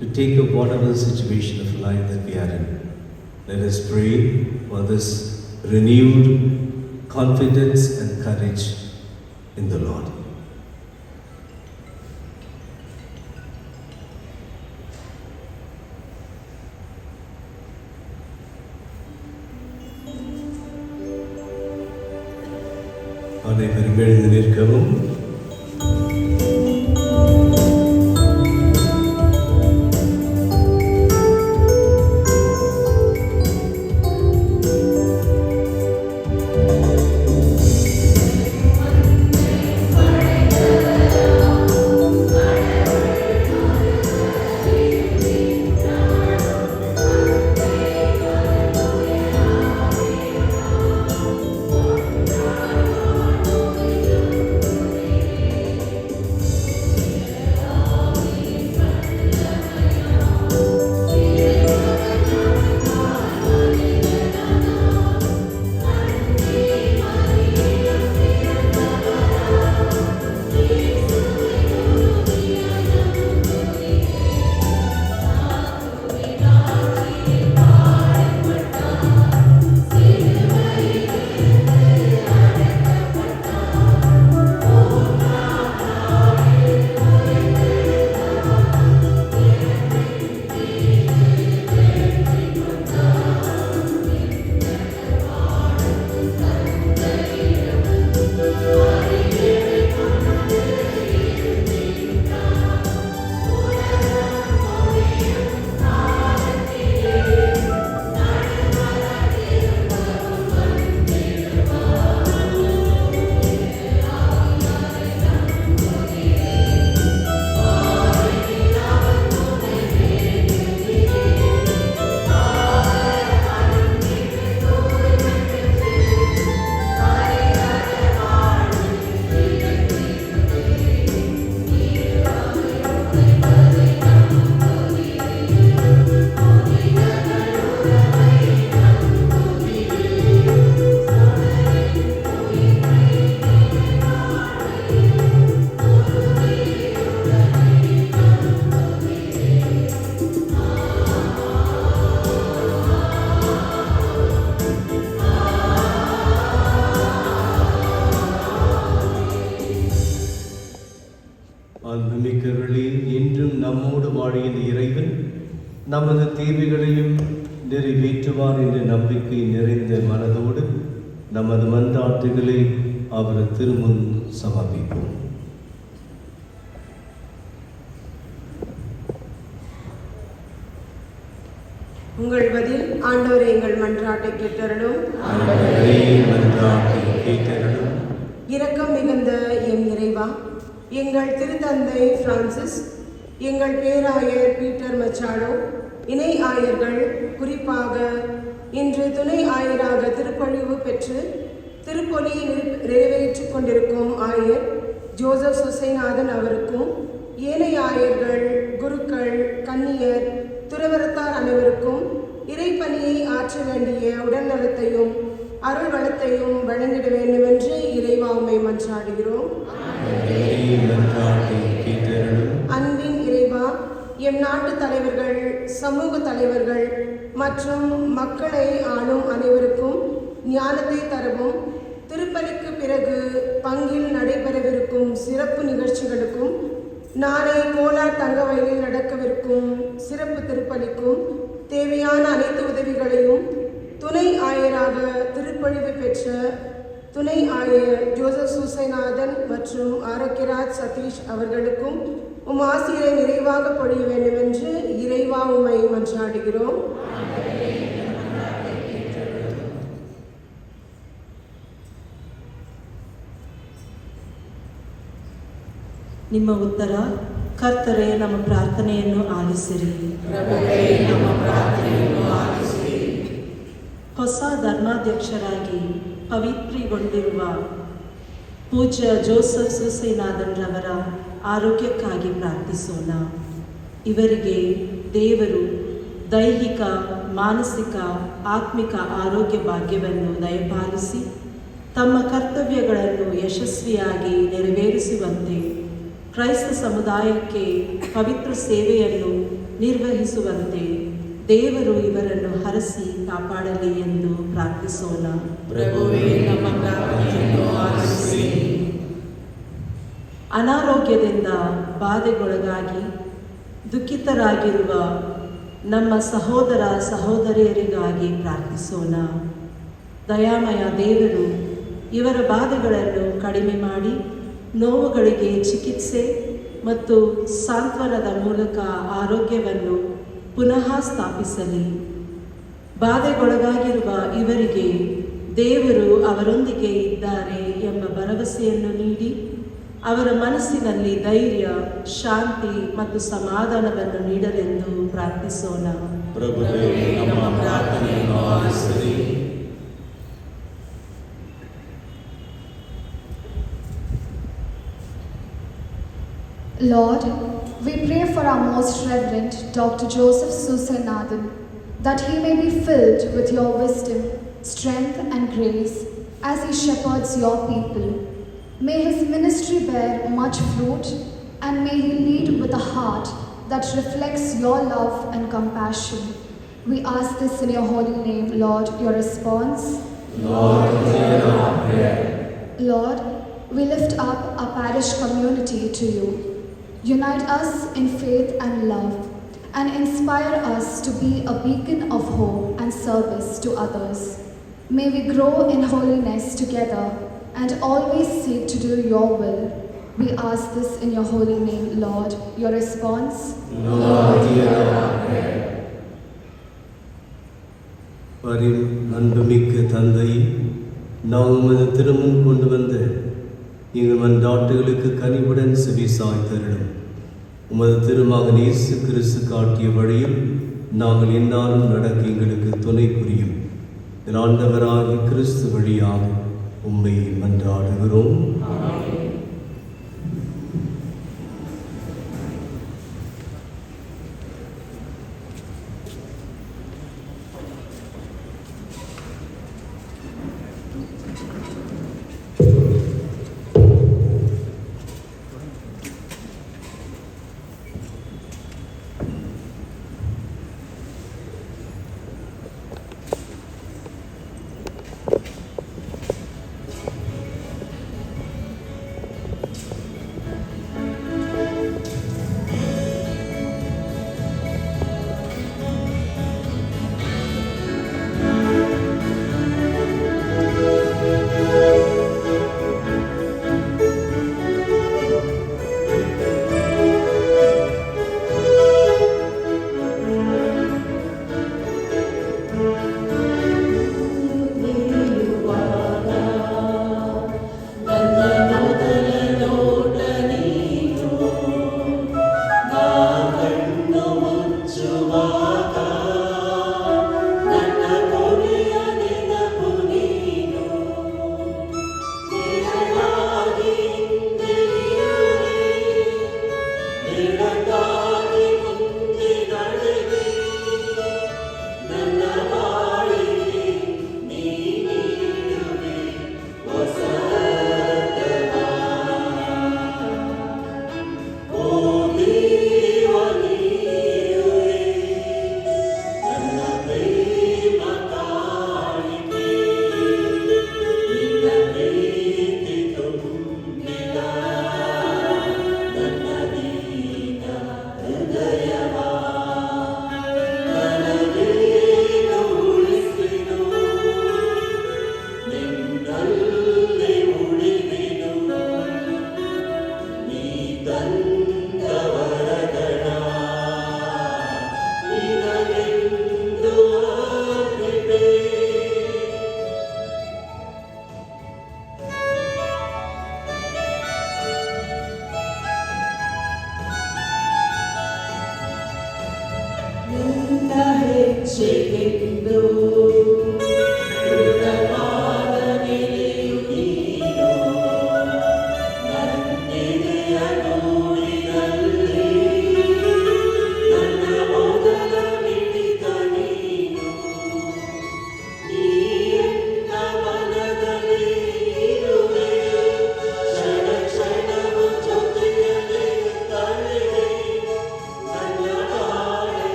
to take up whatever situation of life that we are in. Let us pray for this renewed confidence and courage in the Lord. அனைவரும் எழுந்து நிற்கவும். அன்புமிக்கவர்களே, இன்றும் நம்மோடு வாழுகின்ற இறைவன் நமது தேவைகளையும் நிறைவேற்றுவார் என்ற நம்பிக்கை நிறைந்த மனதோடு நமது மன்றாட்டுகளை அவர் திருமுன் சமர்ப்பிப்போம். உங்கள் பதில் ஆண்டவரே, எங்கள் மன்றாட்டை கேட்டருளும். இரக்கம் மிகுந்த எம் இறைவா, எங்கள் திருத்தந்தை பிரான்சிஸ், எங்கள் பேராயர் பீட்டர் மச்சாடோ, இணை ஆயர்கள், குறிப்பாக இன்று துணை ஆயராக திருப்பழிவு பெற்று திருப்பொலியை நிறைவேற்றிக் கொண்டிருக்கும் ஆயர் ஜோசப் சுசைநாதன் அவருக்கும், ஏனைய ஆயர்கள், குருக்கள், கன்னியர், துறவரத்தார் அனைவருக்கும் இறைப்பணியை ஆற்ற வேண்டிய உடல்நலத்தையும் அருள் வளத்தையும் வழங்கிட வேண்டும் என்று இறைவா உம்மை மன்றாடுகிறோம். அன்பின் இறைவா, எம் நாட்டு தலைவர்கள், சமூக தலைவர்கள் மற்றும் மக்களை ஆளும் அனைவருக்கும் ஞானத்தை தரவும், திருப்பலிக்கு பிறகு பங்கில் நடைபெறவிருக்கும் சிறப்பு நிகழ்ச்சிகளுக்கும், நாளை கோலார் தங்கவயலில் நடக்கவிருக்கும் சிறப்பு திருப்பலிக்கும் தேவையான அனைத்து உதவிகளையும் துணை ஆயராக திருப்பழிவு பெற்ற துணை ஆயர் ஜோசப் சுசைநாதன் மற்றும் ஆரோக்கியராஜ் சதீஷ் அவர்களுக்கும் உம் ஆசிரை நிறைவாக பொழிய வேண்டும் என்று இறைவா உம்மை மன்றாடுகிறோம். ನಿಮ್ಮ ಉತ್ತರ ಕರ್ತರೇ, ನಮ್ಮ ಪ್ರಾರ್ಥನೆಯನ್ನು ಆಲಿಸಿರಿ. ಹೊಸ ಧರ್ಮಾಧ್ಯಕ್ಷರಾಗಿ ಪವಿತ್ರಗೊಂಡಿರುವ ಪೂಜ್ಯ ಜೋಸಫ್ ಸುಸೈನಾದನ್ರವರ ಆರೋಗ್ಯಕ್ಕಾಗಿ ಪ್ರಾರ್ಥಿಸೋಣ. ಇವರಿಗೆ ದೇವರು ದೈಹಿಕ, ಮಾನಸಿಕ, ಆತ್ಮಿಕ ಆರೋಗ್ಯ ಭಾಗ್ಯವನ್ನು ದಯಪಾಲಿಸಿ ತಮ್ಮ ಕರ್ತವ್ಯಗಳನ್ನು ಯಶಸ್ವಿಯಾಗಿ ನೆರವೇರಿಸುವಂತೆ, ಕ್ರೈಸ್ತ ಸಮುದಾಯಕ್ಕೆ ಪವಿತ್ರ ಸೇವೆಯನ್ನು ನಿರ್ವಹಿಸುವಂತೆ ದೇವರು ಇವರನ್ನು ಹರಸಿ ಕಾಪಾಡಲಿ ಎಂದು ಪ್ರಾರ್ಥಿಸೋಣ. ಪ್ರಭುವೇ, ನಮ್ಮ ಪ್ರಾರ್ಥನೆಯನ್ನು ಆಲಿಸಿ. ಅನಾರೋಗ್ಯದಿಂದ ಬಾಧೆಗೊಳಗಾಗಿ ದುಃಖಿತರಾಗಿರುವ ನಮ್ಮ ಸಹೋದರ ಸಹೋದರಿಯರಿಗಾಗಿ ಪ್ರಾರ್ಥಿಸೋಣ. ದಯಾಮಯ ದೇವರು ಇವರ ಬಾಧೆಗಳನ್ನು ಕಡಿಮೆ ಮಾಡಿ ನೋವುಗಳಿಗೆ ಚಿಕಿತ್ಸೆ ಮತ್ತು ಸಾಂತ್ವನದ ಮೂಲಕ ಆರೋಗ್ಯವನ್ನು ಪುನಃ ಸ್ಥಾಪಿಸಲಿ. ಬಾಧೆಗೊಳಗಾಗಿರುವ ಇವರಿಗೆ ದೇವರು ಅವರೊಂದಿಗೆ ಇದ್ದಾರೆ ಎಂಬ ಭರವಸೆಯನ್ನು ನೀಡಿ ಅವರ ಮನಸ್ಸಿನಲ್ಲಿ ಧೈರ್ಯ, ಶಾಂತಿ ಮತ್ತು ಸಮಾಧಾನವನ್ನು ನೀಡಲೆಂದು ಪ್ರಾರ್ಥಿಸೋಣ. ಪ್ರಭುವೇ, ನಮ್ಮ ಪ್ರಾರ್ಥನೆಯನ್ನು ಆಲಿಸಿರಿ. Lord, we pray for our most reverend Dr. Joseph Susanathan, that he may be filled with your wisdom, strength and grace as he shepherds your people. May his ministry bear much fruit, and may he lead with a heart that reflects your love and compassion. We ask this in your holy name, Lord. Your response? Lord, hear our prayer. Lord, we lift up our parish community to you. Unite us in faith and love, and inspire us to be a beacon of hope and service to others. May we grow in holiness together and always seek to do your will. We ask this in your holy name, Lord. Your response? Lord, hear our prayer. அன்புமிக்க தந்தை, நாம் உமது திருமுன் கொண்டு வந்த எங்கள் மன்றாட்டுகளுக்கு கனிவுடன் செவி சாய்த்தருளும். உமது திருமகன் இயேசு கிறிஸ்து காட்டிய வழியில் நாங்கள் எந்நாளும் நடக்க எங்களுக்கு துணை புரியும். ஆண்டவராகிய கிறிஸ்து வழியாக உம்மை மன்றாடுகிறோம்.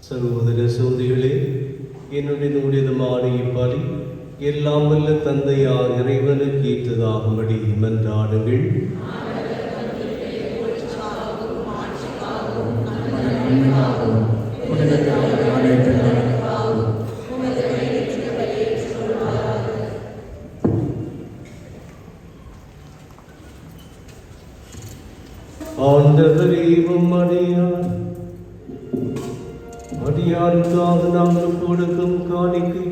சகோதர சோதரிகளே, என்னுடைய நூடிதமான இப்பலி எல்லாம் வல்ல தந்தையா இறைவனுக்கு ஏற்றதாகும்படி மன்றாடுங்கள். ஆண்டவரே, அடியாருக்காக நாங்கள் கொடுக்கும் காணிக்கை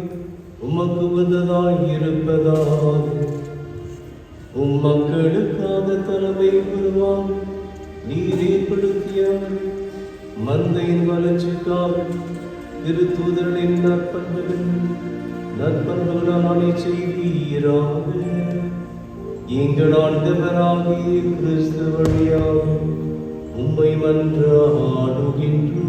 உமக்கு வந்ததாய் இருப்பதாக மக்களுக்காக தலைமை பெறுவான் நீர் ஏற்படுத்திய மந்தையின் வளர்ச்சிக்காக திருத்தூதரின் நற்பண்புகளான செய்வீராக. எங்கள் ஆண்டவராகிய கிறிஸ்து வழியாக உம்மை மன்றாடுகின்றோம்.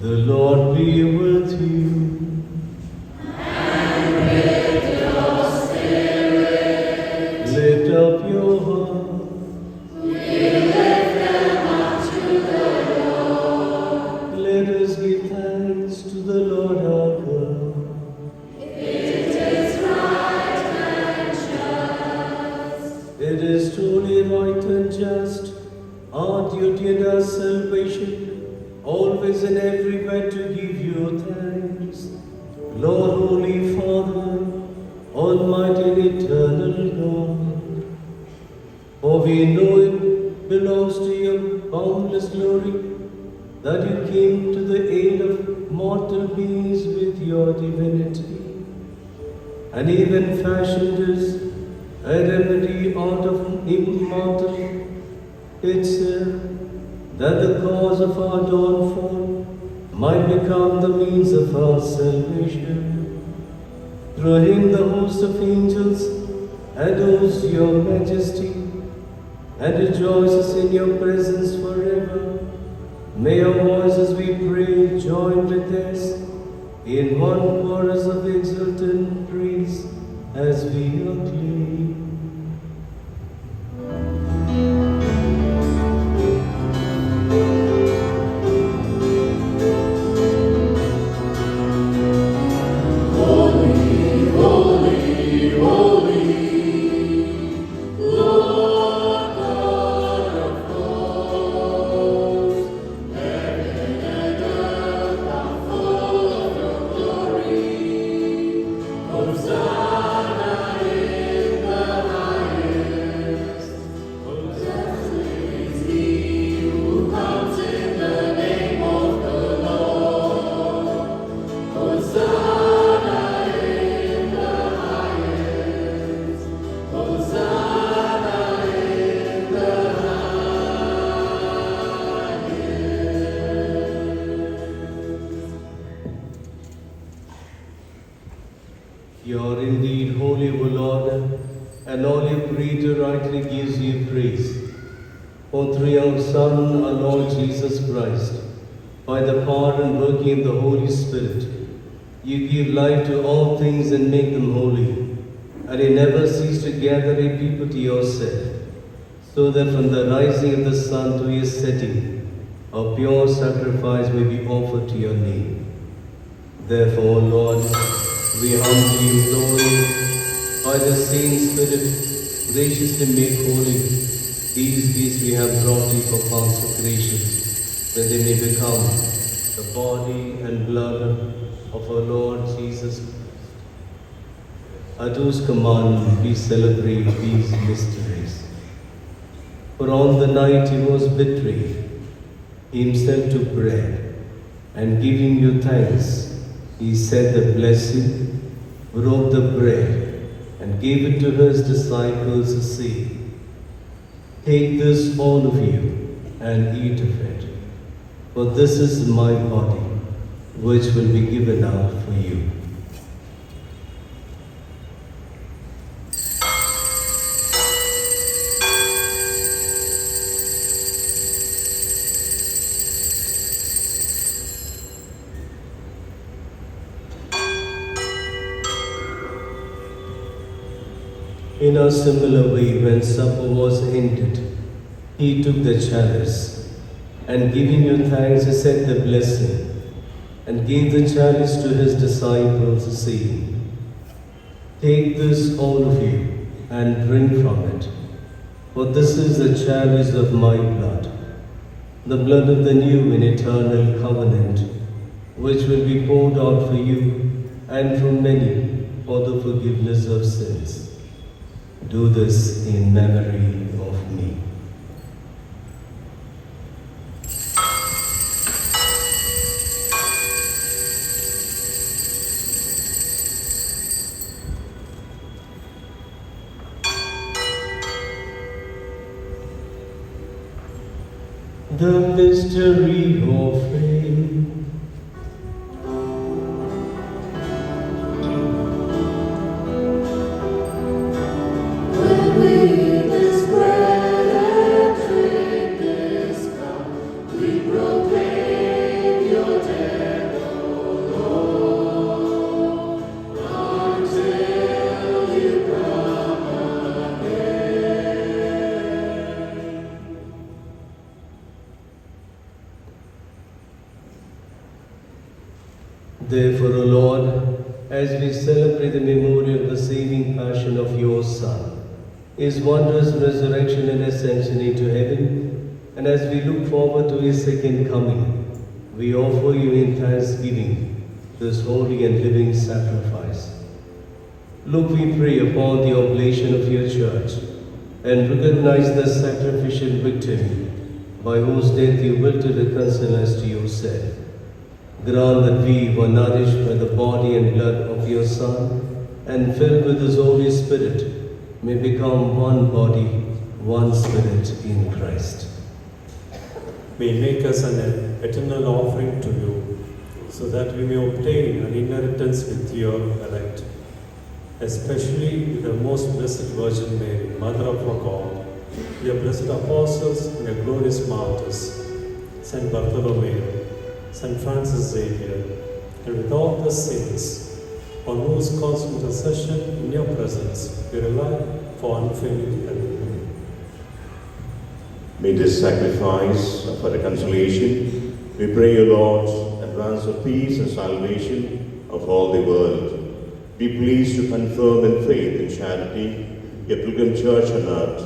The Lord be with you. And with your spirit. Lift up your heart. We lift them up to the Lord. Let us give thanks to the Lord our God. It is right and just. It is truly right and just, our duty and our salvation, always and everywhere to give you thanks, Lord, Holy Father, Almighty and eternal God. For we know it belongs to your boundless glory that you came to the aid of mortal beings with your divinity, and even fashioned us a remedy out of immortal itself, that the cause of our downfall might become the means of our salvation. Through him the host of angels adores your majesty and rejoices in your presence forever. May our voices, we pray, join with us in one chorus of exultant praise as we acclaim. are indeed holy, O Lord, and all your creature rightly gives you praise. For through your Son, our Lord Jesus Christ, by the power and working of the Holy Spirit, you give life to all things and make them holy, and you never cease to gather a people to yourself, so that from the rising of the sun to its setting, a pure sacrifice may be offered to your name. Therefore, Lord, we humbly implore you, by the same Spirit, graciously make holy these gifts we have brought you for consecration, that they may become the body and blood of our Lord Jesus Christ, at whose command we celebrate these mysteries. For on the night he was betrayed, he himself took bread, and giving you thanks, he said the blessing, broke the bread, and gave it to his disciples, saying, "Take this, all of you, and eat of it, for this is my body, which will be given out for you." In a similar way, when supper was ended, he took the chalice, and giving you thanks, he said the blessing, and gave the chalice to his disciples, saying, "Take this, all of you, and drink from it, for this is the chalice of my blood, the blood of the new and eternal covenant, which will be poured out for you and for many for the forgiveness of sins. Do this in memory of me." The mystery of faith. When we eat this bread and drink this cup, we proclaim your death, O Lord, until you come again. Therefore, O Lord, as we celebrate the memorial of the saving passion of your Son, his wondrous resurrection and ascension into heaven, and as we look forward to his second coming, we offer you in thanksgiving this holy and living sacrifice. Look, we pray, upon the oblation of your church, and recognize the sacrificial victim by whose death you will to reconcile us to yourself. Grant that we were nourished by the body and blood of your Son, and filled with his Holy Spirit, may become one body, one spirit in Christ. May make us an eternal offering to you, so that we may obtain an inheritance with your elect, especially with the most blessed Virgin Mary, Mother of our God, your blessed apostles and your glorious martyrs, Saint Bartholomew, Saint Francis Xavier, and with all the saints, on whose constant intercession in your presence we rely for unfailing help. May this sacrifice of our reconciliation, we pray you, Lord, advance the peace and salvation of all the world. Be pleased to confirm in faith and charity your pilgrim church on earth,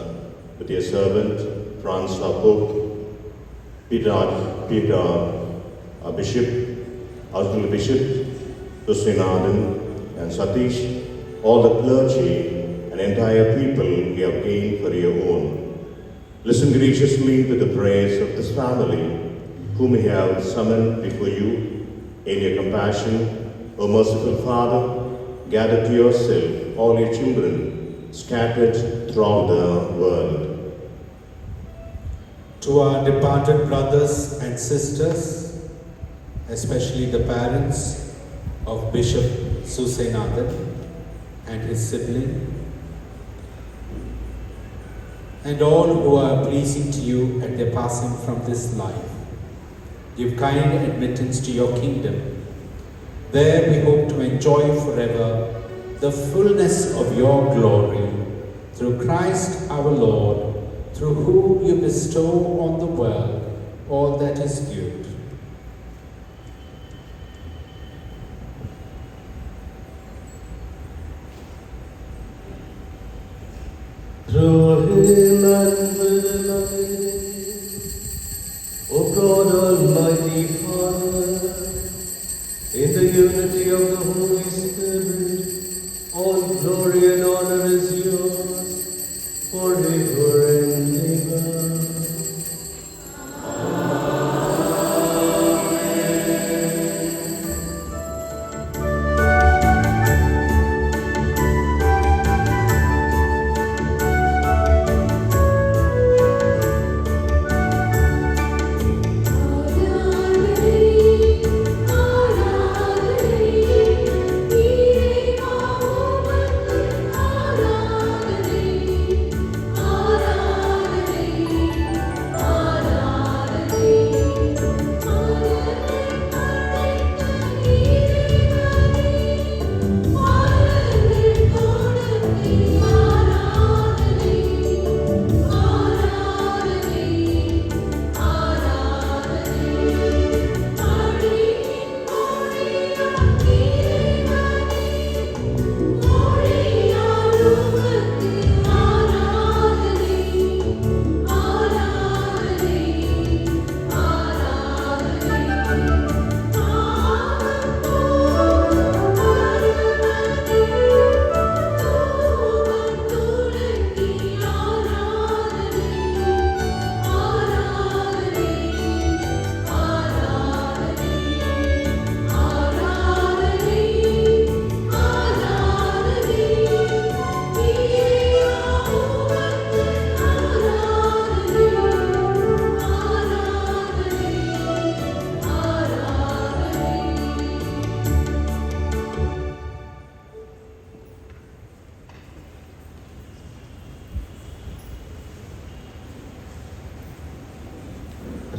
with your servant, Francis our Pope, Peter our Bishop, Auxiliary Bishop, Susinadan and Satish, all the clergy and entire people we have gained for your own. Listen graciously to the prayers of this family, whom we have summoned before you. In your compassion, O merciful Father, gather to yourself all your children scattered throughout the world. To our departed brothers and sisters, especially the parents of Bishop Susainathan, and his sibling, and all who are pleasing to you at their passing from this life. Give kind admittance to your kingdom. There we hope to enjoy forever the fullness of your glory, through Christ our Lord, through whom you bestow on the world all that is good. Through him and with him and in him, O God Almighty Father, in the unity of the Holy Spirit, all glory and honor is yours forever and ever.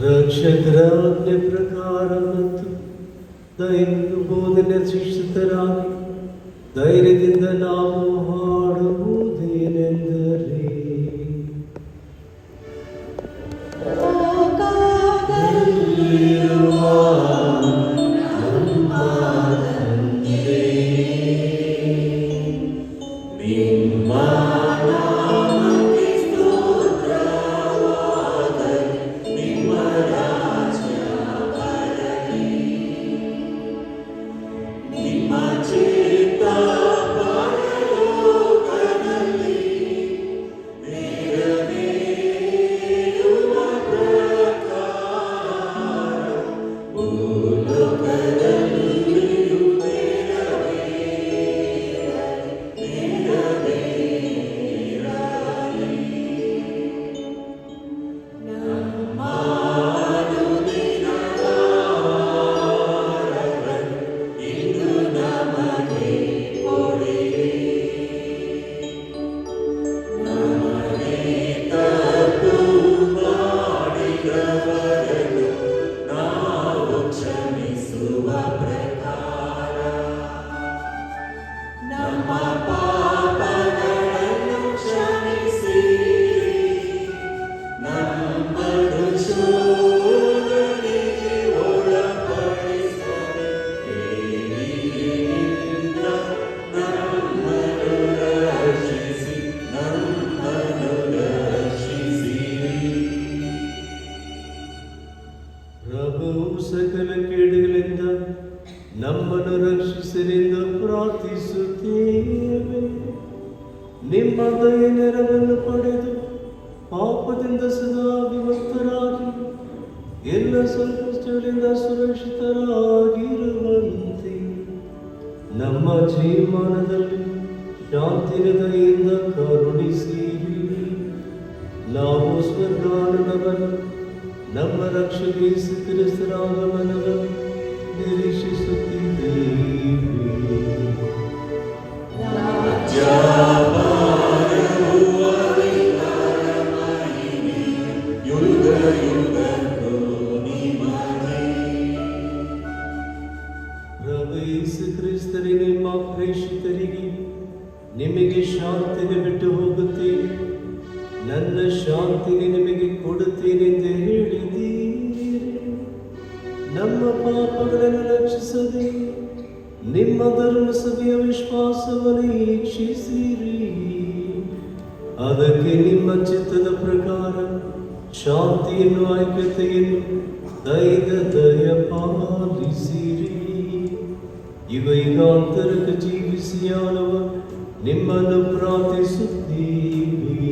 ರಕ್ಷಕರಾಜ್ಞೆ ಪ್ರಕಾರ ಮತ್ತು ದೈವ ಬೋಧನೆ ಶಿಕ್ಷಿತರಾಗಿ ಧೈರ್ಯದಿಂದ ನಾವು ಹಾಡುವುದೇನೆಂದರೆ ಸಕಲ ಕೇಡುಗಳಿಂದ ನಮ್ಮನ್ನು ರಕ್ಷಿಸಲೆಂದು ಪ್ರಾರ್ಥಿಸುತ್ತೇವೆ. ನಿಮ್ಮ ದಯೆ ನೆರವನ್ನು ಪಡೆದು ಪಾಪದಿಂದ ಸದಾ ವಿಮುಕ್ತರಾಗಿ ಎಲ್ಲ ಸಂಕಷ್ಟಗಳಿಂದ ಸುರಕ್ಷಿತರಾಗಿರುವಂತೆ ನಮ್ಮ ಜೀವನದಲ್ಲಿ ಶಾಂತಿಯ ದಯೆಯಿಂದ ಕರುಣಿಸಿರಿ. ನಾವು ಸ್ವರ್ಗಾನಂದವನ್ನು ನಮ್ಮ ರಕ್ಷಕ ಯೇಸು ಕ್ರಿಸ್ತರ ಆಗಮನವನ್ನು ನಿರೀಕ್ಷಿಸುತ್ತಿದ್ದೇವೆ. ಪ್ರಭು ಯೇಸು ಕ್ರಿಸ್ತರೇ, ನಿಮ್ಮ ಪ್ರೇಷಿತರಿಗೆ ನಿಮಗೆ ಶಾಂತಿಯನ್ನು ಬಿಟ್ಟು ಹೋಗುತ್ತೇನೆ, ನನ್ನ ಶಾಂತಿಯನ್ನು ನಿಮಗೆ ಕೊಡುತ್ತೇನೆಂದು ಹೇಳಿದ್ದೀರಿ. ನಮ್ಮ ಪಾಪಗಳನ್ನು ರಕ್ಷಿಸದೆ ನಿಮ್ಮ ಧರ್ಮಸಭೆಯ ವಿಶ್ವಾಸವನ್ನು ಈಕ್ಷಿಸಿರಿ. ಅದಕ್ಕೆ ನಿಮ್ಮ ಚಿತ್ತದ ಪ್ರಕಾರ ಶಾಂತಿಯನ್ನು, ಐಕ್ಯತೆಯನ್ನು, ದಯ ಪಾಲಿಸಿರಿ. ಯುಗಾಂತರಕ್ಕೆ ಜೀವಿಸಿಯಾಳುವ ನಿಮ್ಮನ್ನು ಪ್ರಾರ್ಥಿಸುತ್ತೀವಿ.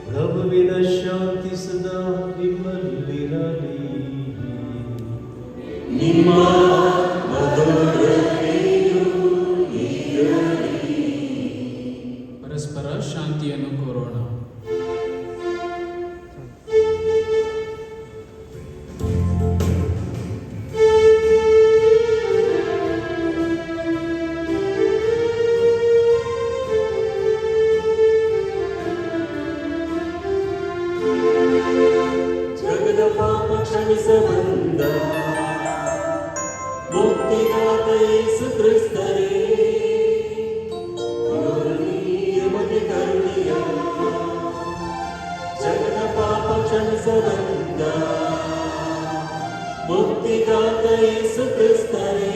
ಪ್ರಭುವಿನ ಶಾಂತಿ ಸದಾ ನಿಮ್ಮಲ್ಲಿರಲಿ. ಪರಸ್ಪರ ಶಾಂತಿಯನ್ನು ಕೋರೋಣ. ಜಗದ ಪಾಪ ಕ್ಷಮಿಸಬಂದ ಮುಕ್ತಿದಾತ ಯೇಸು ಕ್ರಿಸ್ತರೇ, ನಮಗೆ ಕರುಣೆಯ. ಜಗದ ಪಾಪ ಕ್ಷಮಿಸಬಂದ ಮುಕ್ತಿದಾತ ಯೇಸು ಕ್ರಿಸ್ತರೇ,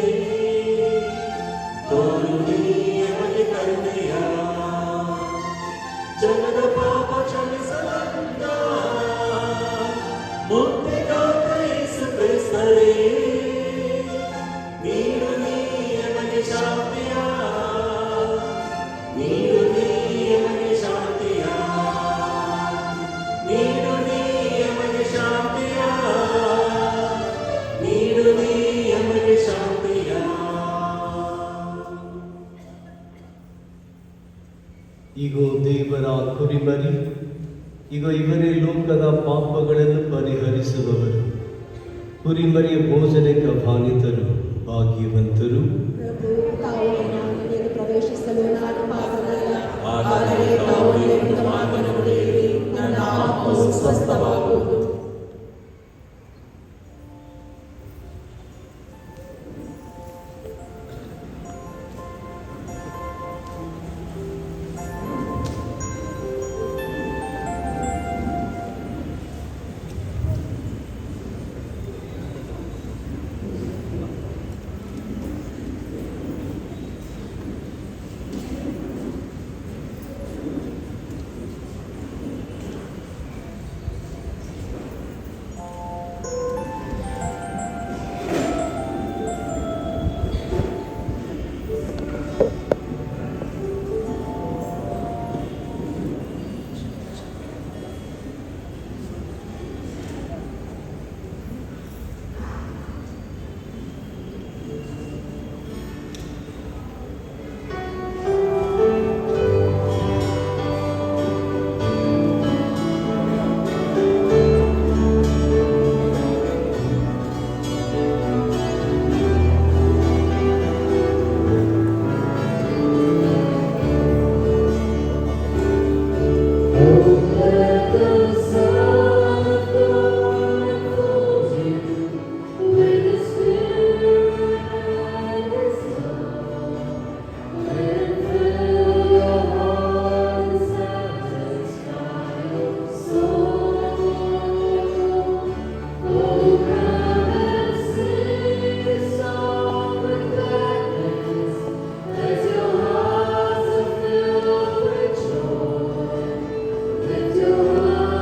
ನಮಗೆ ಕರುಣೆಯ. ಜಗದ ಪಾಪ ಕ್ಷಮಿಸಬಂದ ಮುಕ್ತಿದಾತ ಯೇಸು ಕ್ರಿಸ್ತರೇ, ನೀಡು ನಮಗೆ ಶಾಂತಿಯ, ನೀಡು ನಮಗೆ ಶಾಂತಿಯ, ನೀಡು ನಮಗೆ ಶಾಂತಿಯ, ನೀಡು ನಮಗೆ ಶಾಂತಿಯ. ಇಗೋ ದೇವರ ಕುರಿಮರಿ, ಈಗ ಇವರೇ ಲೋಕದ ಪಾಪಗಳನ್ನು ಪರಿಹರಿಸುವವರು. ಕುರಿಮರಿಯ ಭೋಜನಕ್ಕೆ ಆಹ್ವಾನಿತರು ಭಾಗ್ಯವಂತರು. ಪ್ರಭು, ತಾವು ಮನೆಗೆ ಪ್ರವೇಶಿಸಲು ನಾನು ಪಾತ್ರನಲ್ಲ, ಆದರೆ ತಾವು ಎಂದು ಮಾತನಾಡಿರಿ, ನನ್ನ ಆತ್ಮವು ಸ್ವಸ್ಥವಾಗುವುದು. With your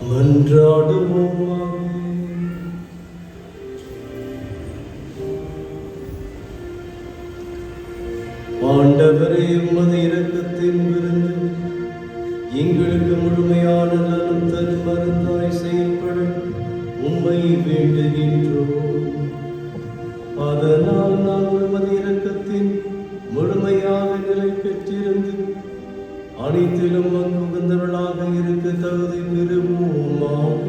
மன்றாடுவோமாக. ஆண்டவரே, உமது இரக்கத்தின் விருந்து எங்களுக்கு முழுமையான நலம் தரும் மருந்தாய் செயல்பட உம்மை வேண்டுகின்றோம். அதனால் நாங்கள் உமது இரக்கத்தின் முழுமையாக நிலை பெற்றிருந்து அனைத்திலும் உகந்தவர்களாக இருக்க தகுதி பெறுவோமாக.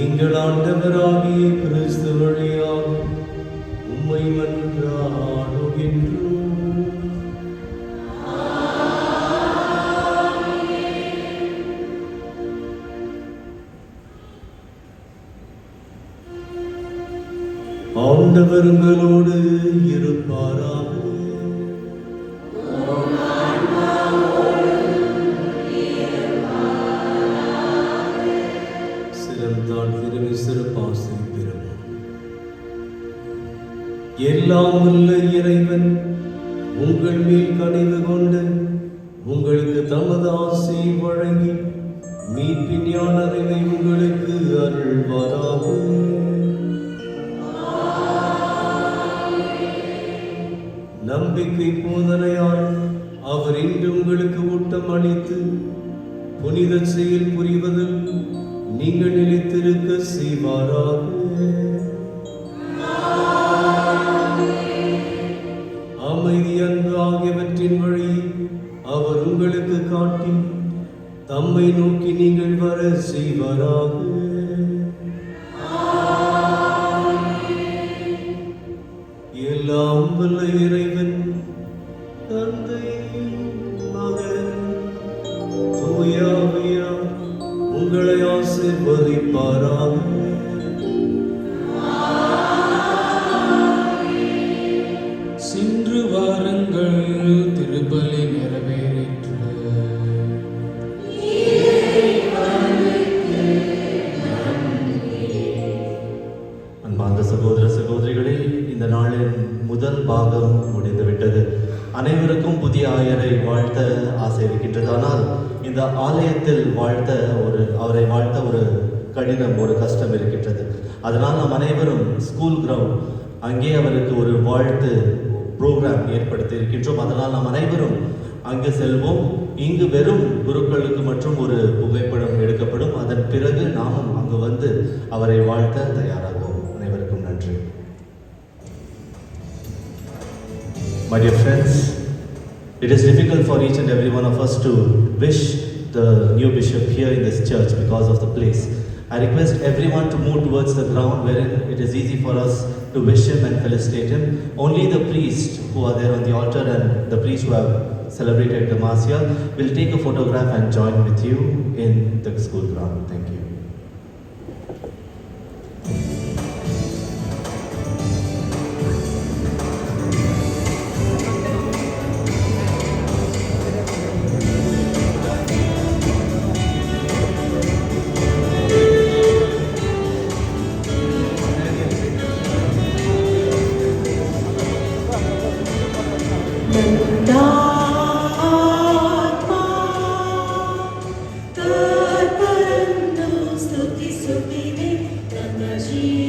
எங்கள் ஆண்டவராகிய கிறிஸ்து வழியாக உம்மை மன்றாடுகின்றோம். ஆண்டவர் உங்களோடு இருப்பாராக. சிறந்தால் திரும்பி சிறப்பாசை பெறும். எல்லாம் உள்ள இறைவன் உங்கள் மேல் கனிவு கொண்டு உங்களுக்கு தமது ஆசை வழங்கி மீட்பின் ஞான அறிவை உங்களுக்கு அருள்வாராக. நம்பிக்கை போதனையால் அவர் இன்று உங்களுக்கு ஊட்டம் அளித்து புனித செயல் புரிவதில் நீங்கள் நிலைத்திருக்க செய்வாராக. அமைதி, அன்பு ஆகியவற்றின் வழி அவர் உங்களுக்கு காட்டி தம்மை நோக்கி நீங்கள் வர செய்வாராக. எல்லாம் வல்ல இறைவன் தந்தை, மகன், தூய ஆவியார் உங்களை ஆசீர்வதிப்பாராக. சென்று வாருங்கள், திருப்பலி நிறைவேறிற்று. அன்பார்ந்த சகோதர சகோதரிகளே, இந்த நாளின் முதல் பாகம் முடிந்துவிட்டது. அனைவருக்கும் புதிய ஆயரை வாழ்த்த ஆசை இருக்கின்றது. ஆனால் இந்த ஆலயத்தில் அவரை வாழ்த்த ஒரு கடினம், ஒரு கஷ்டம் இருக்கின்றது. அதனால் நாம் அனைவரும் ஸ்கூல் கிரவுண்ட் அங்கே அவருக்கு ஒரு வாழ்த்து ப்ரோக்ராம் ஏற்படுத்தி இருக்கின்றோம். அதனால் நாம் அனைவரும் அங்கு செல்வோம். இங்கு வெறும் குருக்களுக்கு மற்றும் ஒரு புகைப்படம் எடுக்கப்படும். அதன் பிறகு நாமும் அங்கு வந்து அவரை வாழ்த்த தயாராகுவோம். அனைவருக்கும் நன்றி. My dear friends, it is difficult for each and every one of us to wish the new bishop here in this church because of the place. I request everyone to move towards the ground wherein it is easy for us to wish him and felicitate him. Only the priests who are there on the altar and the priests who have celebrated the Mass here will take a photograph and join with you in the school ground. Thank you. ಸ್ತುತಿ ಸುತ್ತಿದೆ ನನ್ನ ಜೀವ